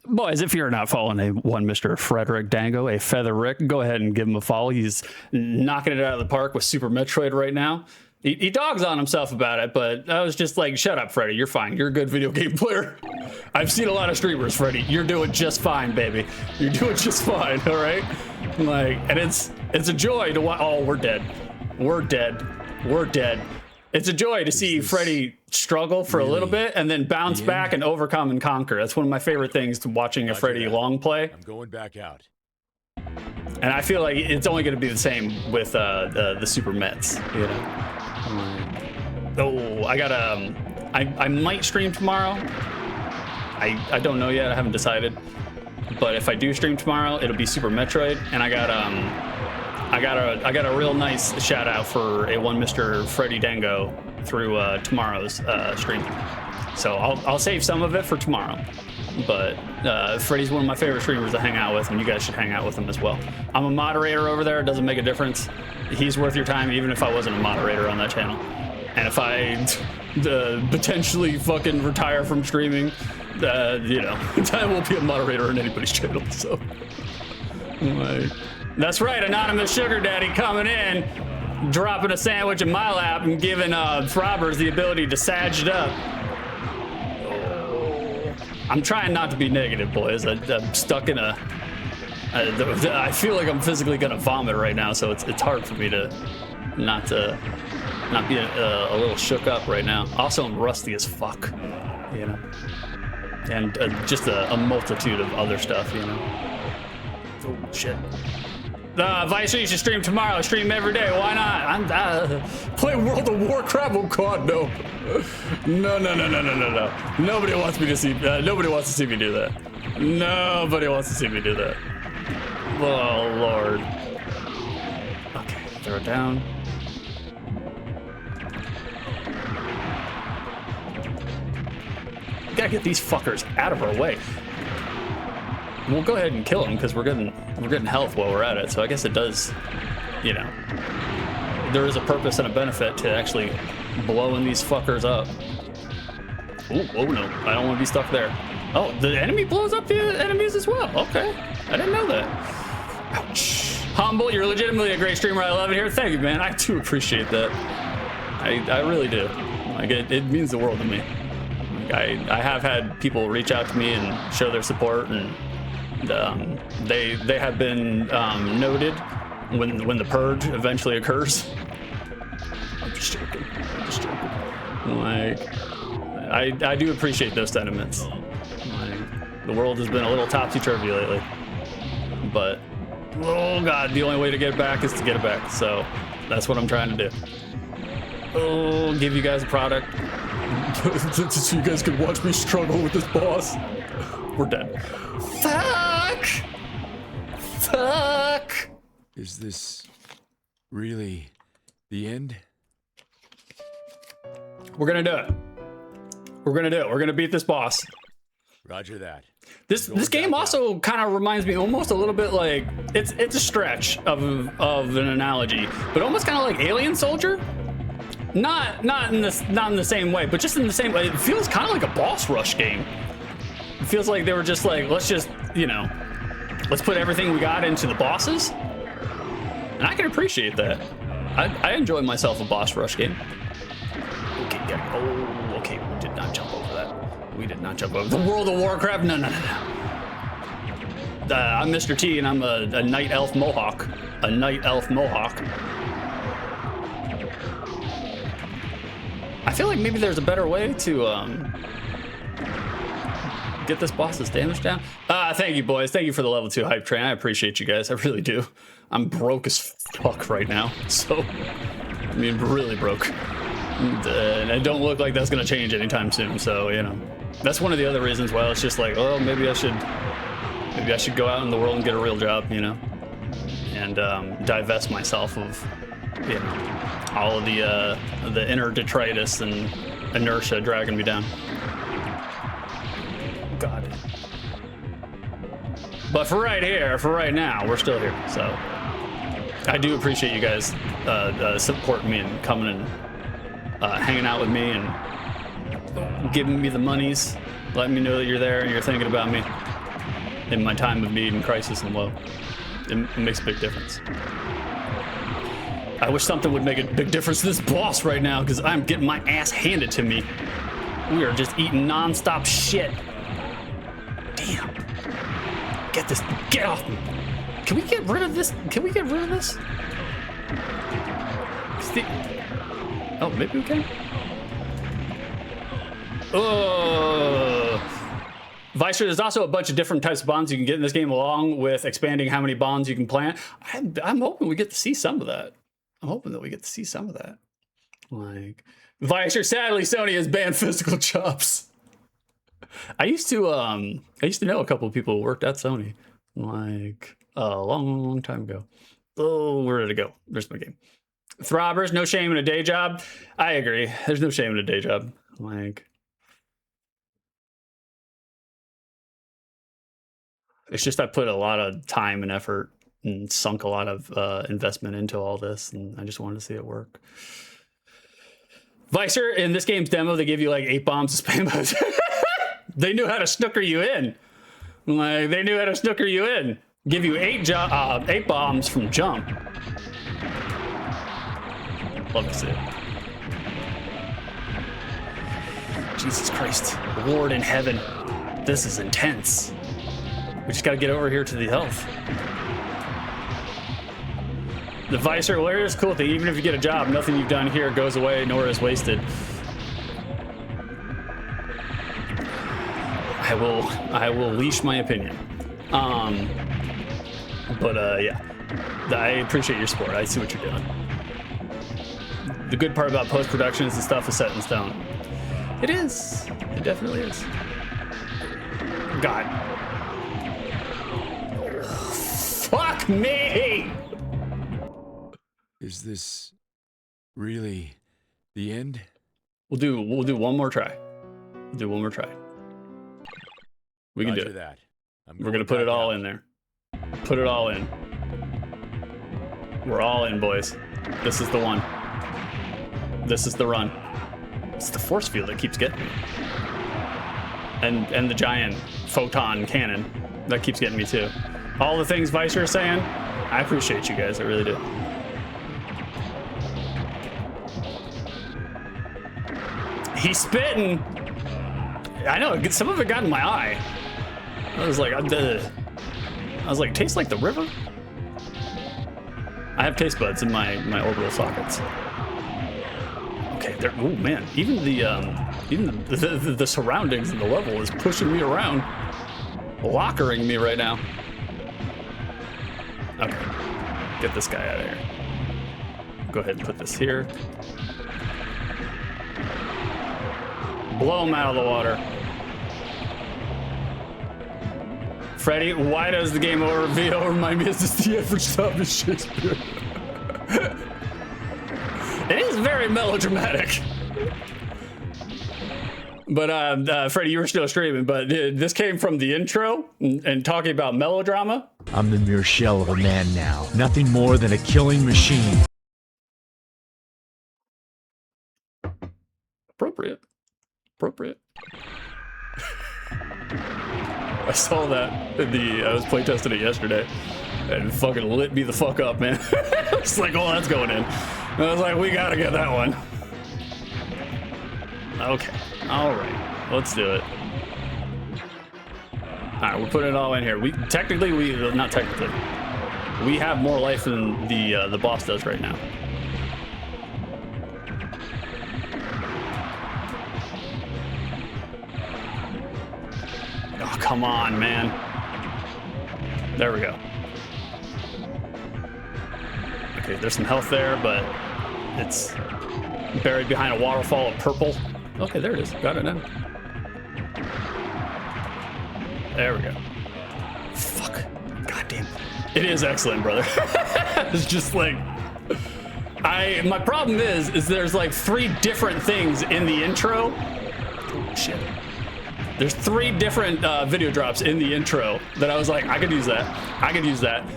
Boys, if you're not following one Mr. Frederick Dango, a Feather Rick, go ahead and give him a follow. He's knocking it out of the park with Super Metroid right now. He dogs on himself about it, but I was just like, shut up, Freddy. You're fine. You're a good video game player. I've seen a lot of streamers, Freddy. You're doing just fine, baby. You're doing just fine, all right? Like, and it's a joy to watch. Oh, we're dead. We're dead. We're dead. It's a joy to see Freddy struggle for a little bit and then bounce back and overcome and conquer. That's one of my favorite things to watching a Freddy long play. I'm going back out. And I feel like it's only going to be the same with the Super Mets, you know. Oh, I got I might stream tomorrow. I don't know yet. I haven't decided. But if I do stream tomorrow, it'll be Super Metroid, and I got a real nice shout out for a one Mr. Freddy Dango through tomorrow's stream. So I'll save some of it for tomorrow. But Freddy's one of my favorite streamers to hang out with, and you guys should hang out with him as well. I'm a moderator over there. It doesn't make a difference. He's worth your time, even if I wasn't a moderator on that channel. And if I potentially fucking retire from streaming, you know, I won't be a moderator on anybody's channel. So, that's right, Anonymous Sugar Daddy coming in, dropping a sandwich in my lap and giving Throbbers the ability to sag it up. I'm trying not to be negative, boys. I'm stuck in a. I feel like I'm physically gonna vomit right now, so it's hard for me to not be a little shook up right now. Also, I'm rusty as fuck, you know, and just a multitude of other stuff, you know. Oh shit. Vice, you should stream tomorrow. Stream every day. Why not? I'm play World of Warcraft. Oh God, no. No. Nobody wants me to see. Nobody wants to see me do that. Nobody wants to see me do that. Oh Lord. Okay, throw it down. We gotta get these fuckers out of our way. We'll go ahead and kill them because we're getting health while we're at it. So I guess it does, you know, there is a purpose and a benefit to actually blowing these fuckers up. Ooh, oh no, I don't want to be stuck there. Oh, the enemy blows up the enemies as well. Okay, I didn't know that. Ouch. Humble, you're legitimately a great streamer. I love it here. Thank you, man. I do appreciate that. I really do. Like it means the world to me. Like, I have had people reach out to me and show their support, and they have been noted when the purge eventually occurs. I'm just joking. Like, I do appreciate those sentiments. Like, the world has been a little topsy-turvy lately, but oh God, the only way to get it back is to get it back. So that's what I'm trying to do. Oh, give you guys a product so you guys can watch me struggle with this boss. We're dead. Fuck! Is this really the end? We're gonna do it. We're gonna beat this boss. Roger that. This game also kind of reminds me almost a little bit like it's a stretch of an analogy, but almost kind of like Alien Soldier. Not in the same way, but just in the same way. It feels kind of like a boss rush game. It feels like they were just like, let's just, you know, let's put everything we got into the bosses. And I can appreciate that. I enjoy myself a boss rush game. Okay, okay, we did not jump over that. We did not jump over the World of Warcraft. No. I'm Mr. T, and I'm a night elf mohawk. A night elf mohawk. I feel like maybe there's a better way to get this boss's damage down. Thank you, boys. Thank you for the level 2 hype train. I appreciate you guys. I really do. I'm broke as fuck right now. So, I mean, really broke. And I don't look like that's gonna change anytime soon. So, you know, that's one of the other reasons why it's just like, oh, maybe I should go out in the world and get a real job, you know, and divest myself of, you know, all of the inner detritus and inertia dragging me down. God. But for right now, we're still here. So I do appreciate you guys supporting me and coming and hanging out with me and giving me the monies, letting me know that you're there and you're thinking about me in my time of need and crisis and woe. It makes a big difference. I wish something would make a big difference to this boss right now, because I'm getting my ass handed to me. We are just eating non-stop shit. Damn. Get off me. Can we get rid of this? Oh, maybe we can. Oh. Vicer, there's also a bunch of different types of bonds you can get in this game, along with expanding how many bonds you can plant. I'm hoping we get to see some of that. I'm hoping that we get to see some of that. Like, Vicer, sadly, Sony has banned physical chops. I used to know a couple of people who worked at Sony, like a long time ago. Oh, where did it go? There's my game. Throbbers, no shame in a day job. I agree. There's no shame in a day job. Like, it's just I put a lot of time and effort and sunk a lot of investment into all this, and I just wanted to see it work. Vicer, in this game's demo, they give you like 8 bombs to spam. They knew how to snooker you in. Like, they knew how to snooker you in. Give you 8 bombs from jump. Love to see it. Jesus Christ. Lord in heaven. This is intense. We just gotta get over here to the health. The Vicer, well, here's the cool thing. Even if you get a job, nothing you've done here goes away, nor is wasted. I will leash my opinion. Yeah. I appreciate your support. I see what you're doing. The good part about post-production is the stuff is set in stone. It is. It definitely is. God. Fuck me! Is this really the end? We'll do one more try. We'll do one more try. We can do it. That. We're gonna put it all in there. Put it all in. We're all in, boys. This is the one. This is the run. It's the force field that keeps getting me. And the giant photon cannon that keeps getting me too. All the things Vicer is saying, I appreciate you guys. I really do. He's spitting. I know. Some of it got in my eye. I was like, tastes like the river. I have taste buds in my orbital sockets. Okay, there. Oh man, even the surroundings and the level is pushing me around, lockering me right now. Okay, get this guy out of here. Go ahead and put this here. Blow him out of the water. Freddy, why does the game over VO remind me of the average stop of Shakespeare? It is very melodramatic. But Freddy, you were still streaming, but this came from the intro and talking about melodrama. I'm the mere shell of a man now, nothing more than a killing machine. Appropriate. I saw that I was playtesting it yesterday, and it fucking lit me the fuck up, man. It's like, oh, that's going in. And I was like, we gotta get that one. Okay, all right, let's do it. All right, we're putting it all in here. Not technically, we have more life than the boss does right now. Oh, come on, man. There we go. Okay, there's some health there, but it's buried behind a waterfall of purple. Okay, there it is. Got it now. There we go. Fuck. Goddamn. It is excellent, brother. It's just like... My problem is there's like 3 different things in the intro. Oh, shit. There's 3 different video drops in the intro that I was like, I could use that.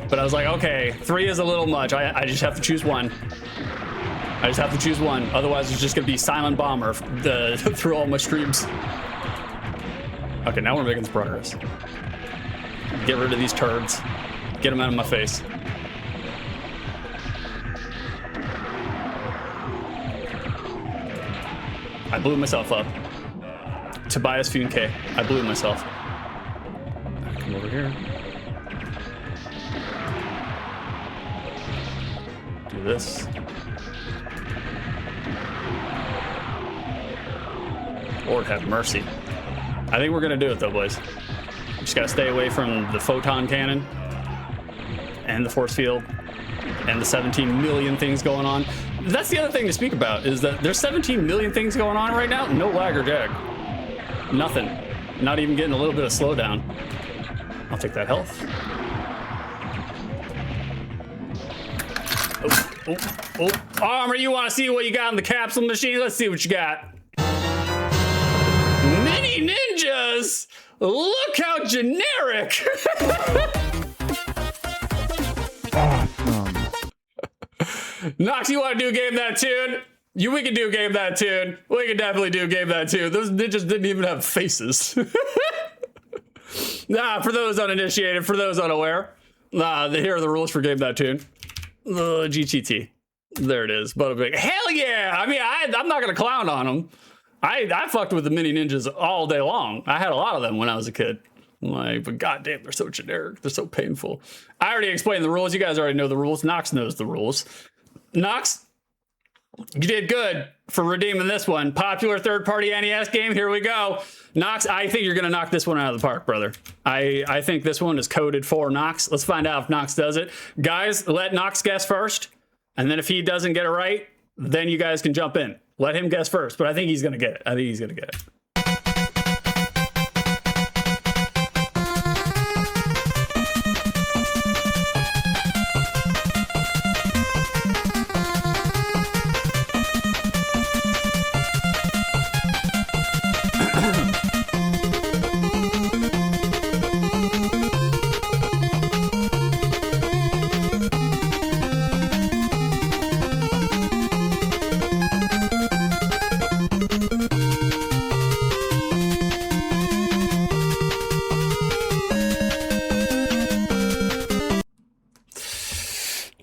But I was like, okay, 3 is a little much. I just have to choose one. Otherwise, it's just going to be Silent Bomber through all my streams. Okay, now we're making some progress. Get rid of these turds. Get them out of my face. I blew myself up. Tobias Funke. I blew myself. Come over here. Do this. Lord have mercy. I think we're gonna do it though, boys. We just gotta stay away from the photon cannon and the force field and the 17 million things going on. that's the other thing to speak about is that there's 17 million things going on right now. No lag or jag. Nothing. Not even getting a little bit of slowdown. I'll take that health. Oh, Armor, you want to see what you got in the capsule machine? Let's see what you got. Mini ninjas! Look how generic! Nox, you want to do Game That Tune? We can do Game That Tune. We can definitely do Game That Tune. Those ninjas didn't even have faces. Nah, for those uninitiated, for those unaware, here are the rules for Game That Tune. GTT. There it is. Bada big. Hell yeah! I mean, I'm not going to clown on them. I fucked with the mini ninjas all day long. I had a lot of them when I was a kid. Like, but goddamn, they're so generic. They're so painful. I already explained the rules. You guys already know the rules. Nox knows the rules. Nox, you did good for redeeming this one. Popular third-party NES game. Here we go. Nox, I think you're going to knock this one out of the park, brother. I think this one is coded for Nox. Let's find out if Nox does it. Guys, let Nox guess first. And then if he doesn't get it right, then you guys can jump in. Let him guess first. But I think he's going to get it. I think he's going to get it.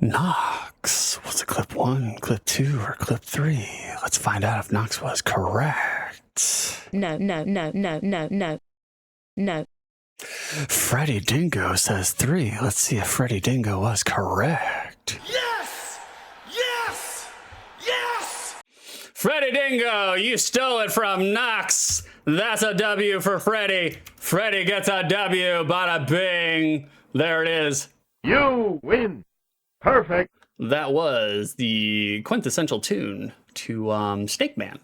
Nox, was it clip 1, clip 2, or clip 3? Let's find out if Nox was correct. No. Freddy Dingo says 3. Let's see if Freddy Dingo was correct. Yes! Yes! Yes! Freddy Dingo, you stole it from Nox. That's a W for Freddy. Freddy gets a W. Bada bing. There it is. You win. Perfect. That was the quintessential tune to Snake Man.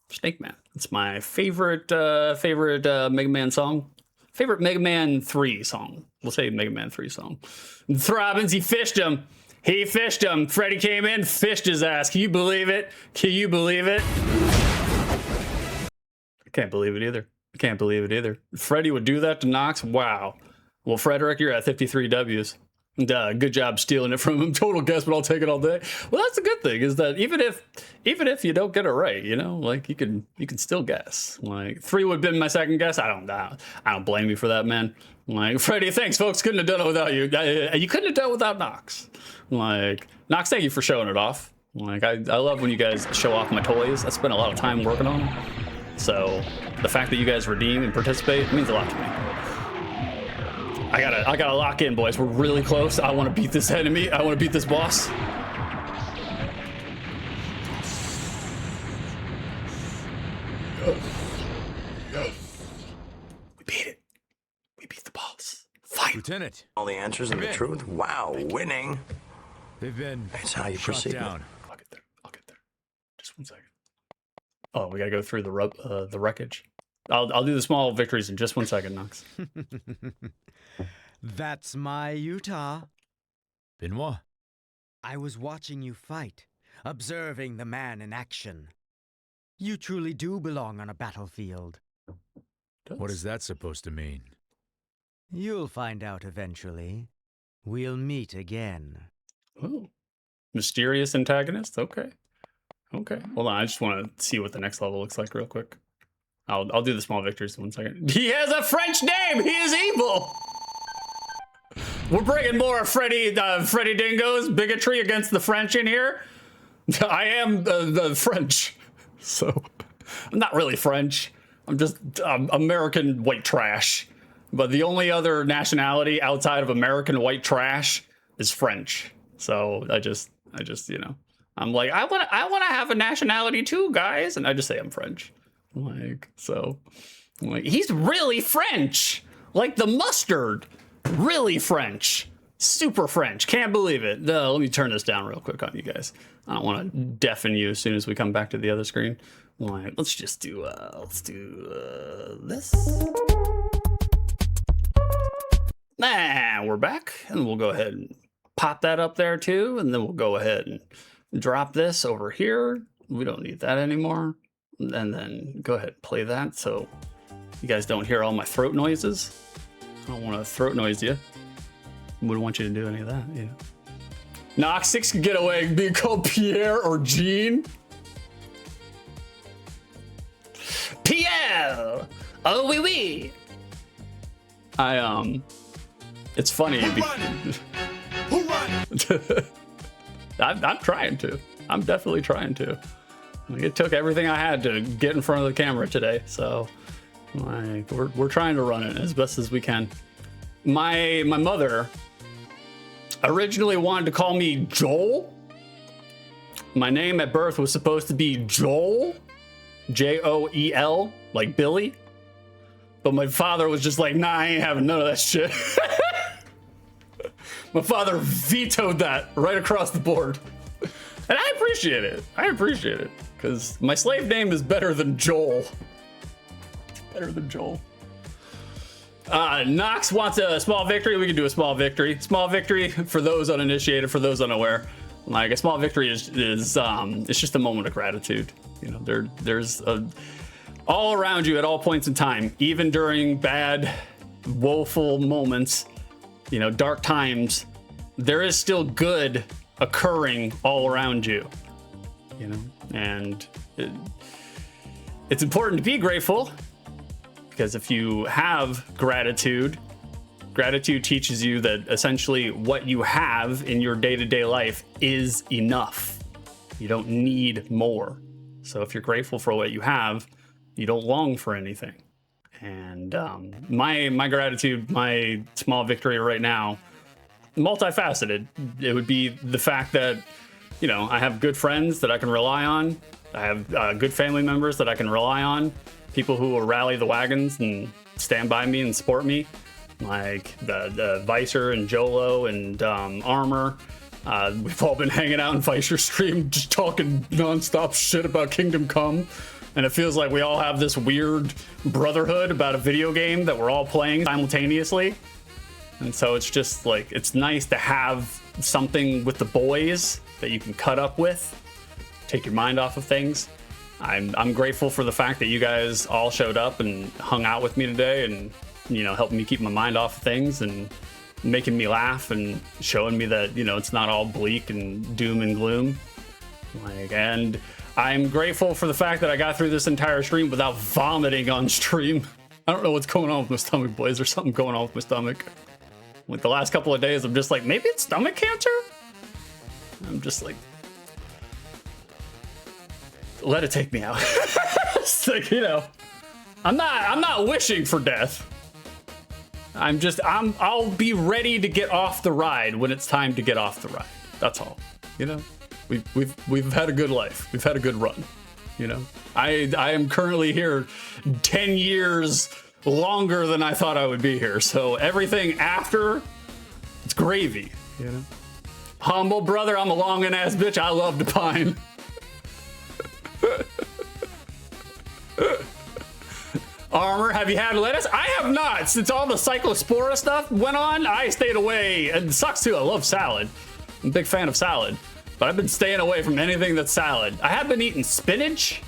Snake Man. It's my favorite Mega Man song. Favorite Mega Man 3 song. We'll say Mega Man 3 song. Throbbins, he fished him. He fished him. Freddy came in, fished his ass. Can you believe it? Can you believe it? I can't believe it either. I can't believe it either. Freddy would do that to Nox? Wow. Well, Frederick, you're at 53 W's. Good job stealing it from him. Total guess, but I'll take it all day. Well, that's a good thing, is that even if you don't get it right, you know, like you can still guess. Like 3 would have been my second guess. I don't blame you for that, man. Like, Freddy, thanks, folks. Couldn't have done it without you. You couldn't have done it without Nox. Like, Nox, thank you for showing it off. Like, I love when you guys show off my toys. I spent a lot of time working on them. So the fact that you guys redeem and participate means a lot to me. I gotta lock in, boys. We're really close. I want to beat this enemy. I want to beat this boss. We beat it. We beat the boss. Fight. Lieutenant. All the answers and the truth. Wow, winning. They've been That's how you shot proceed. down. I'll get there. Just 1 second. Oh, we gotta go through the wreckage. I'll do the small victories in just 1 second, Nox. That's my Utah. Benoit. I was watching you fight, observing the man in action. You truly do belong on a battlefield. What is that supposed to mean? You'll find out eventually. We'll meet again. Oh, mysterious antagonist? Okay. Hold on, I just want to see what the next level looks like real quick. I'll do the small victories in 1 second. He has a French name! He is evil! We're bringing more Freddy Dingo's bigotry against the French in here. I am the French, so I'm not really French. I'm just American white trash. But the only other nationality outside of American white trash is French. So I just you know, I'm like, I want to have a nationality too, guys, and I just say I'm French. Like, so, like, he's really French, like the mustard. Really French. Super French. Can't believe it. Let me turn this down real quick on you guys. I don't want to deafen you as soon as we come back to the other screen. Like, let's just do this. We're back, and we'll go ahead and pop that up there too, and then we'll go ahead and drop this over here. We don't need that anymore. And then go ahead and play that so you guys don't hear all my throat noises. I don't want to throat noise you. Wouldn't want you to do any of that, you know. Knox 6 could get away being called Pierre or Jean. Pierre! Oh, oui, oui. It's funny. I'm trying to. I'm definitely trying to. It took everything I had to get in front of the camera today, so we're trying to run it as best as we can. My mother originally wanted to call me Joel. My name at birth was supposed to be Joel, Joel, like Billy. But my father was just like, nah, I ain't having none of that shit. My father vetoed that right across the board. And I appreciate it. I appreciate it. Because my slave name is better than Joel. It's better than Joel. Knox wants a small victory. We can do a small victory. Small victory for those uninitiated, for those unaware. Like a small victory is it's just a moment of gratitude. You know, there's all around you at all points in time, even during bad, woeful moments, you know, dark times, there is still good occurring all around you, you know, and it's important to be grateful. Because if you have gratitude teaches you that essentially what you have in your day-to-day life is enough. You don't need more. So if you're grateful for what you have, you don't long for anything. And my gratitude, my small victory right now, multifaceted. It would be the fact that, you know, I have good friends that I can rely on. I have good family members that I can rely on. People who will rally the wagons and stand by me and support me, like the Vicer and Jolo and Armor. We've all been hanging out in Vicer's stream, just talking nonstop shit about Kingdom Come. And it feels like we all have this weird brotherhood about a video game that we're all playing simultaneously. And so it's just like, it's nice to have something with the boys that you can cut up with, take your mind off of things. I'm grateful for the fact that you guys all showed up and hung out with me today and, you know, helping me keep my mind off of things and making me laugh and showing me that, you know, it's not all bleak and doom and gloom. Like, and I'm grateful for the fact that I got through this entire stream without vomiting on stream. I don't know what's going on with my stomach, boys. There's something going on with my stomach. Like the last couple of days, I'm just like, maybe it's stomach cancer? I'm just like, let it take me out. It's like, you know, I'm not wishing for death. I'll be ready to get off the ride when it's time to get off the ride. That's all. You know, we've had a good life. We've had a good run. You know, I am currently here 10 years longer than I thought I would be here. So everything after, it's gravy. You know, humble brother, I'm a longin' ass bitch. I love to pine. Armor, have you had lettuce? I have not. Since all the Cyclospora stuff went on, I stayed away. And it sucks too. I love salad. I'm a big fan of salad. But I've been staying away from anything that's salad. I have been eating spinach.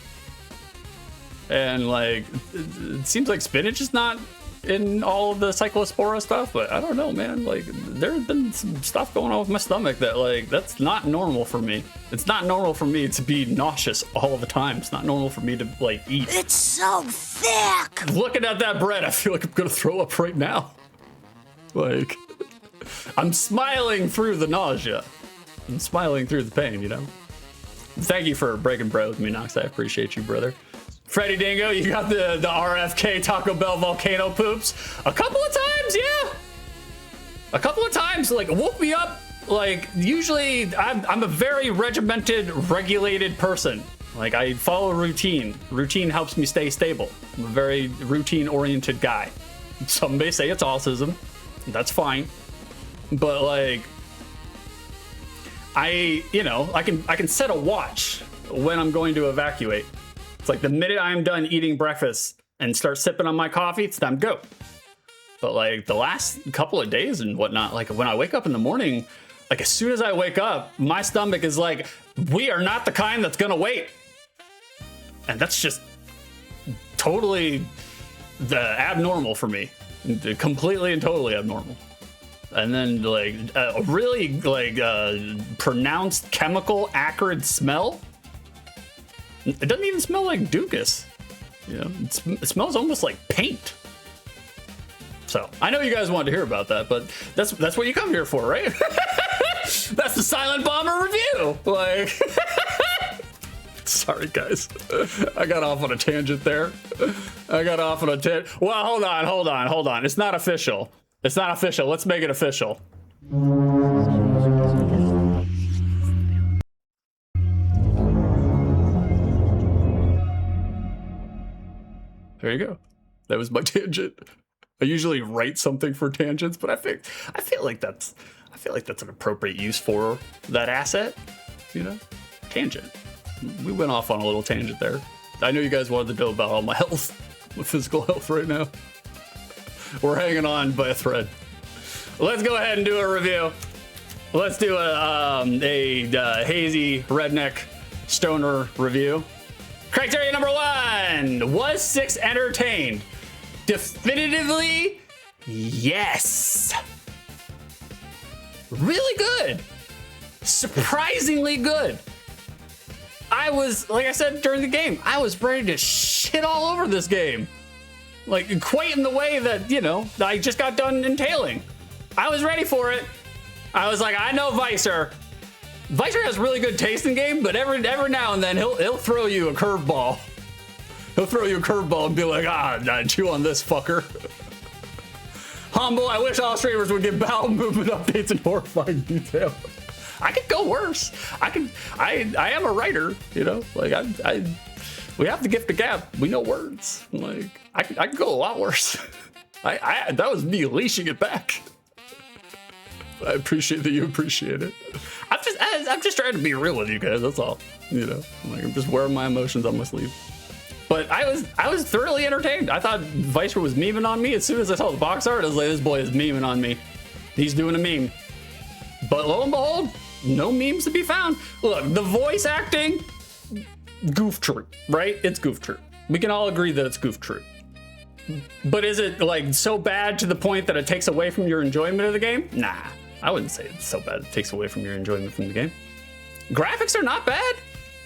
And like, it seems like spinach is not in all of the Cyclospora stuff, but I don't know, man. Like, there's been some stuff going on with my stomach that, like, that's not normal for me. It's not normal for me to be nauseous all the time. It's not normal for me to, like, eat. It's so thick! Looking at that bread, I feel like I'm gonna throw up right now. Like, I'm smiling through the nausea. I'm smiling through the pain, you know? Thank you for breaking bread with me, Nox. I appreciate you, brother. Freddy Dingo, you got the RFK Taco Bell volcano poops. A couple of times, yeah. A couple of times, like, woke me up. Like, usually I'm a very regimented, regulated person. Like, I follow routine. Routine helps me stay stable. I'm a very routine-oriented guy. Some may say it's autism. That's fine. But, like, you know, I can set a watch when I'm going to evacuate. It's like the minute I'm done eating breakfast and start sipping on my coffee, it's time to go. But like the last couple of days and whatnot, like when I wake up in the morning, like as soon as I wake up, my stomach is like, we are not the kind that's gonna wait. And that's just totally abnormal for me. Completely and totally abnormal. And then like a really like pronounced chemical acrid smell. It doesn't even smell like Dukas. You know, it smells almost like paint. So I know you guys wanted to hear about that, but that's what you come here for, right? That's the Silent Bomber review. Like, sorry guys, I got off on a tangent there. Well, hold on. It's not official. Let's make it official. There you go. That was my tangent. I usually write something for tangents, but I feel like that's an appropriate use for that asset. You know, tangent. We went off on a little tangent there. I know you guys wanted to know about all my health, my physical health right now. We're hanging on by a thread. Let's go ahead and do a review. Let's do a hazy redneck stoner review. Criteria number 1: was 6 entertained? Definitively, yes. Really good. Surprisingly good. I was, like I said during the game, I was ready to shit all over this game. Like, quite in the way that, you know, I just got done entailing. I was ready for it. I was like, I know Vicer. Vicer has really good taste in game, but every now and then he'll throw you a curveball. He'll throw you a curveball and be like, chew on this, fucker. Humble, I wish all streamers would give bowel movement updates in horrifying detail. I could go worse. I am a writer, you know? Like, we have the gift of gab. We know words. Like, I could go a lot worse. That was me leashing it back. I appreciate that you appreciate it. I'm just trying to be real with you guys, that's all. You know? Like, I'm just wearing my emotions on my sleeve. But I was thoroughly entertained. I thought Vicer was memeing on me. As soon as I saw the box art, I was like, this boy is memeing on me. He's doing a meme. But lo and behold, no memes to be found. Look, the voice acting, goof true, right? It's goof true. We can all agree that it's goof true. But is it like so bad to the point that it takes away from your enjoyment of the game? Nah, I wouldn't say it's so bad it takes away from your enjoyment from the game. Graphics are not bad.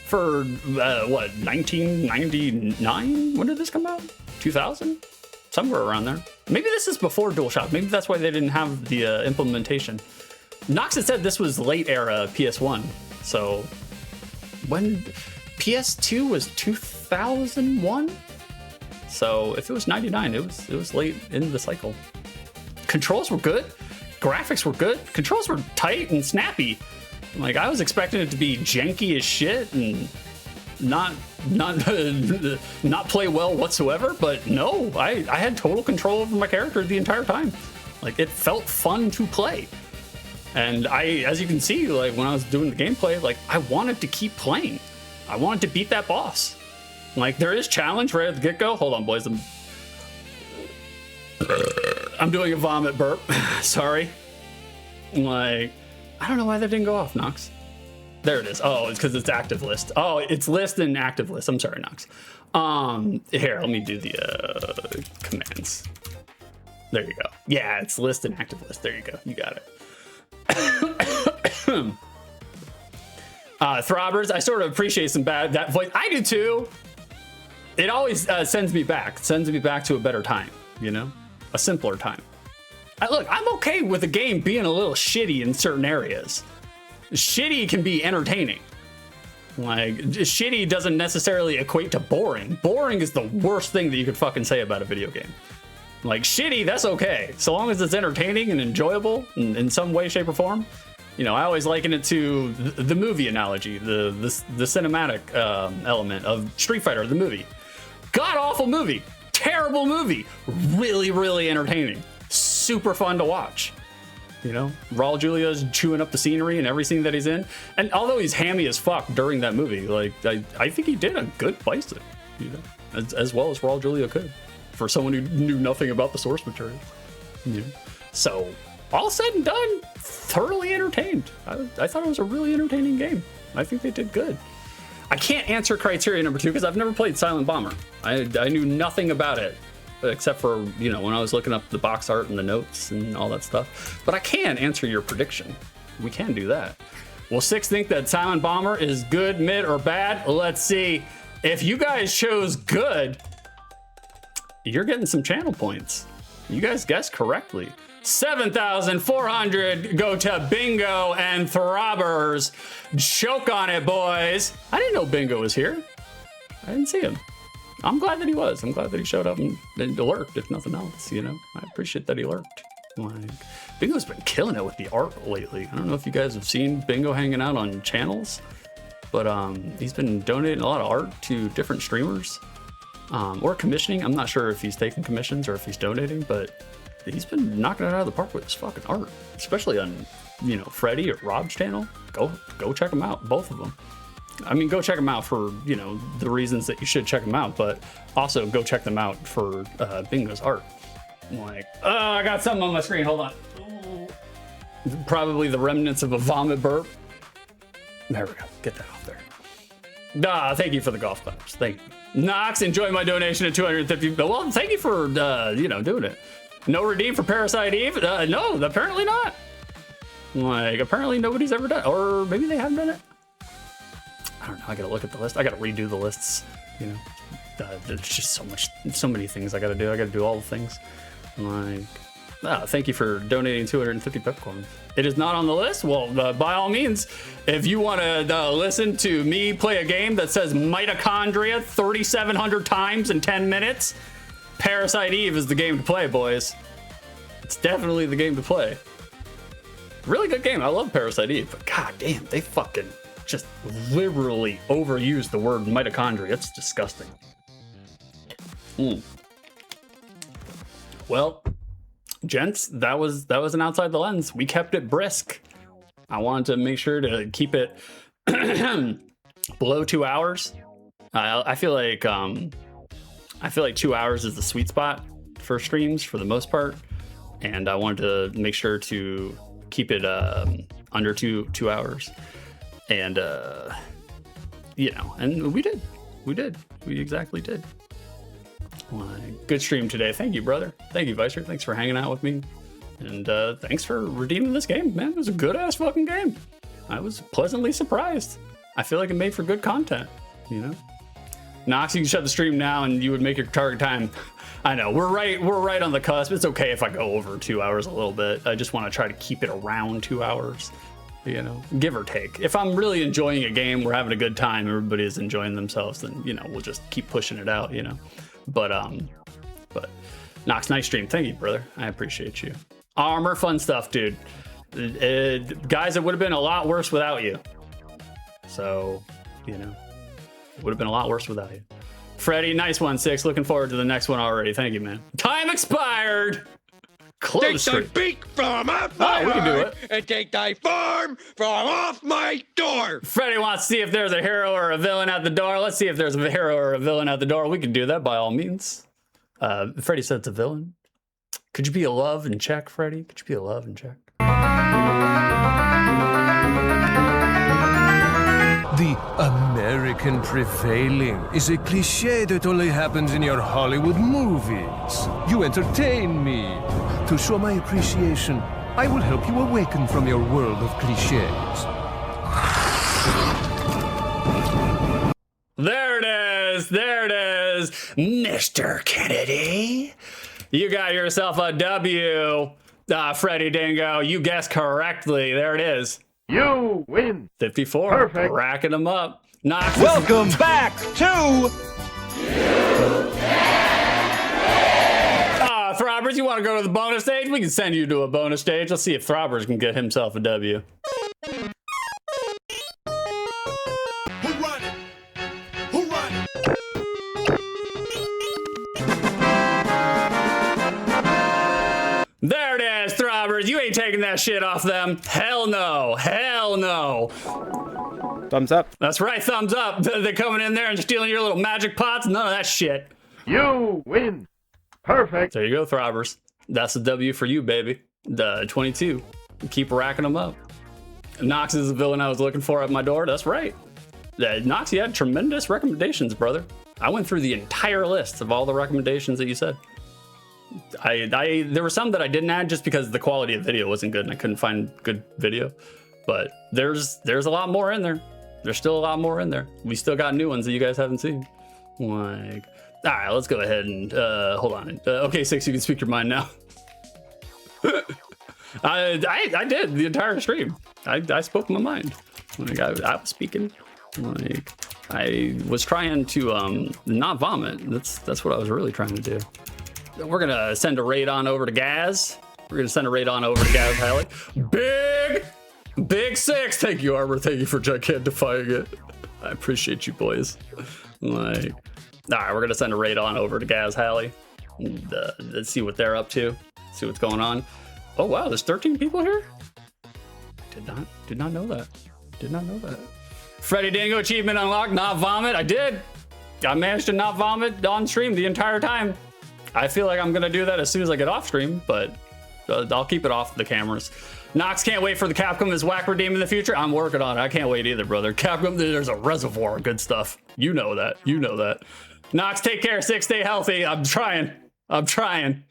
For, 1999? When did this come out? 2000? Somewhere around there. Maybe this is before DualShock. Maybe that's why they didn't have the implementation. Nox had said this was late era PS1. So, when PS2 was 2001? So, if it was 99, it was late in the cycle. Controls were good. Graphics were good. Controls were tight and snappy. Like, I was expecting it to be janky as shit and not play well whatsoever, but no, I had total control over my character the entire time. Like, it felt fun to play. And as you can see, like, when I was doing the gameplay, like, I wanted to keep playing. I wanted to beat that boss. Like, there is challenge right at the get-go. Hold on, boys. I'm doing a vomit burp. Sorry. Like, I don't know why that didn't go off, Nox. There it is. Oh, it's because it's active list. Oh, it's list and active list. I'm sorry, Nox. Here, let me do the commands. There you go. Yeah, it's list and active list. There you go. You got it. Throbbers, I sort of appreciate that voice. I do too. It always sends me back to a better time, you know, a simpler time. Look, I'm okay with a game being a little shitty in certain areas. Shitty can be entertaining. Like, shitty doesn't necessarily equate to boring. Boring is the worst thing that you could fucking say about a video game. Like, shitty, that's okay. So long as it's entertaining and enjoyable in some way, shape, or form. You know, I always liken it to the movie analogy, the cinematic element of Street Fighter, the movie. God-awful movie. Terrible movie. Really, really entertaining. Super fun to watch. You know, Raul Julia's chewing up the scenery and everything that he's in. And although he's hammy as fuck during that movie, like I think he did a good bison, you know, as well as Raul Julia could for someone who knew nothing about the source material. You know? So all said and done, thoroughly entertained. I thought it was a really entertaining game. I think they did good. I can't answer criteria number 2 because I've never played Silent Bomber. I knew nothing about it. Except for, you know, when I was looking up the box art and the notes and all that stuff. But I can answer your prediction. We can do that. Will Six think that Silent Bomber is good, mid, or bad? Let's see. If you guys chose good, you're getting some channel points. You guys guessed correctly. 7,400 go to Bingo and Throbbers. Choke on it, boys. I didn't know Bingo was here. I didn't see him. I'm glad that he was. I'm glad that he showed up and lurked, if nothing else, you know? I appreciate that he lurked. Like, Bingo's been killing it with the art lately. I don't know if you guys have seen Bingo hanging out on channels, but he's been donating a lot of art to different streamers, or commissioning. I'm not sure if he's taking commissions or if he's donating, but he's been knocking it out of the park with his fucking art, especially on, you know, Freddy or Rob's channel. Go check them out, both of them. I mean, go check them out for, you know, the reasons that you should check them out, but also go check them out for Bingo's art. Like, oh, I got something on my screen. Hold on. Probably the remnants of a vomit burp. There we go. Get that off there. Thank you for the golf claps. Thank you. Knox, enjoy my donation of 250. Well, thank you for, you know, doing it. No redeem for Parasite Eve? No, apparently not. Like, apparently nobody's ever done it. Or maybe they haven't done it. I don't know. I gotta look at the list. I gotta redo the lists. You know, there's just so many things I gotta do. I gotta do all the things. Like, thank you for donating 250 peppercorns. It is not on the list. Well, by all means, if you want to listen to me play a game that says mitochondria 3,700 times in 10 minutes, Parasite Eve is the game to play, boys. It's definitely the game to play. Really good game. I love Parasite Eve, but god damn, they fucking just liberally overuse the word mitochondria. It's disgusting. Well, gents, that was an Outside the Lens. We kept it brisk. I wanted to make sure to keep it below 2 hours. I feel like 2 hours is the sweet spot for streams for the most part, and I wanted to make sure to keep it under two hours. And, you know, and we did. We exactly did. Good stream today. Thank you, brother. Thank you, Vicer. Thanks for hanging out with me. And thanks for redeeming this game, man. It was a good-ass fucking game. I was pleasantly surprised. I feel like it made for good content, you know? Nox, you can shut the stream now and you would make your target time. I know, we're right on the cusp. It's okay if I go over 2 hours a little bit. I just want to try to keep it around 2 hours. You know, give or take. If I'm really enjoying a game, we're having a good time, everybody is enjoying themselves, then, you know, we'll just keep pushing it out, you know. But Nox, nice stream. Thank you, brother. I appreciate you. Armor, fun stuff, dude. Guys, it would have been a lot worse without you. So, you know, it would have been a lot worse without you. Freddy, nice one, 6. Looking forward to the next one already. Thank you, man. Time expired. Close take thy beak from off my we can do it. and take thy form from off my door. Freddy wants to see if there's a hero or a villain at the door. Let's see if there's a hero or a villain at the door. We can do that by all means. Freddy said it's a villain. Could you be a love and check, Freddy? Could you be a love and check? The American prevailing is a cliche that only happens in your Hollywood movies. You entertain me. To show my appreciation, I will help you awaken from your world of cliches. There it is. There it is. Mr. Kennedy. You got yourself a W. Freddy Dingo, you guessed correctly. There it is. You win. 54. Perfect. Racking them up. Knox. Welcome back to... Throbbers, you want to go to the bonus stage? We can send you to a bonus stage. Let's see if Throbbers can get himself a W. Who run it? Who run it? There There it is, Throbbers. You ain't taking that shit off them. Hell no. Hell no. Thumbs up. That's right, thumbs up. They're coming in there and stealing your little magic pots. None of that shit. You win. Perfect. There you go, Throbbers. That's a W for you, baby. The 22. Keep racking them up. Nox is the villain I was looking for at my door. That's right. Nox, you had tremendous recommendations, brother. I went through the entire list of all the recommendations that you said. There were some that I didn't add just because the quality of video wasn't good and I couldn't find good video. But there's a lot more in there. There's still a lot more in there. We still got new ones that you guys haven't seen. Like, all right, let's go ahead and hold on. Okay, 6, you can speak your mind now. I did the entire stream. I spoke my mind. Like I was speaking. Like I was trying to not vomit. That's what I was really trying to do. We're gonna send a raid on over to Gaz. We're gonna send a raid on over to Gaz Haley. Big 6. Thank you, Arbor. Thank you for gigantifying it. I appreciate you, boys. Like, all right, we're gonna send a raid on over to Gaz Haley. And, let's see what they're up to. See what's going on. Oh wow, there's 13 people here. Did not know that. Did not know that. Freddy Dingo achievement unlocked. Not vomit. I did. I managed to not vomit on stream the entire time. I feel like I'm gonna do that as soon as I get off stream, but I'll keep it off the cameras. Nox can't wait for the Capcom is whack redeem in the future. I'm working on it. I can't wait either, brother. Capcom, there's a reservoir of good stuff. You know that. You know that. Nox, take care. 6, stay healthy. I'm trying. I'm trying.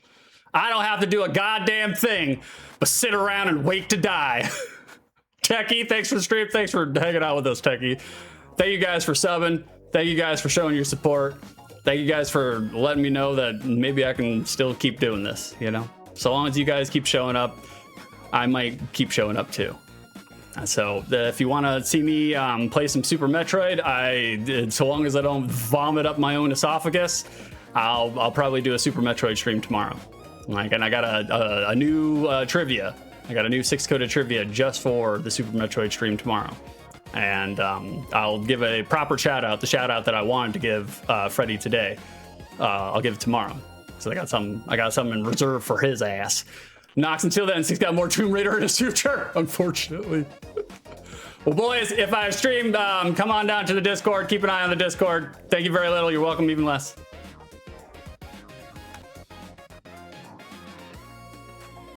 I don't have to do a goddamn thing but sit around and wait to die. Techie, thanks for the stream. Thanks for hanging out with us, Techie. Thank you guys for subbing. Thank you guys for showing your support. Thank you guys for letting me know that maybe I can still keep doing this, you know? So long as you guys keep showing up, I might keep showing up too. So if you want to see me play some Super Metroid, so long as I don't vomit up my own esophagus, I'll probably do a Super Metroid stream tomorrow. Like, and I got a new trivia. I got a new 6-coded trivia just for the Super Metroid stream tomorrow. And I'll give a proper shout out, the shout out that I wanted to give Freddy today. I'll give it tomorrow. So I got something in reserve for his ass. Nox, until then, he's got more Tomb Raider in his future, unfortunately. Well, boys, if I stream, come on down to the Discord. Keep an eye on the Discord. Thank you very little. You're welcome even less.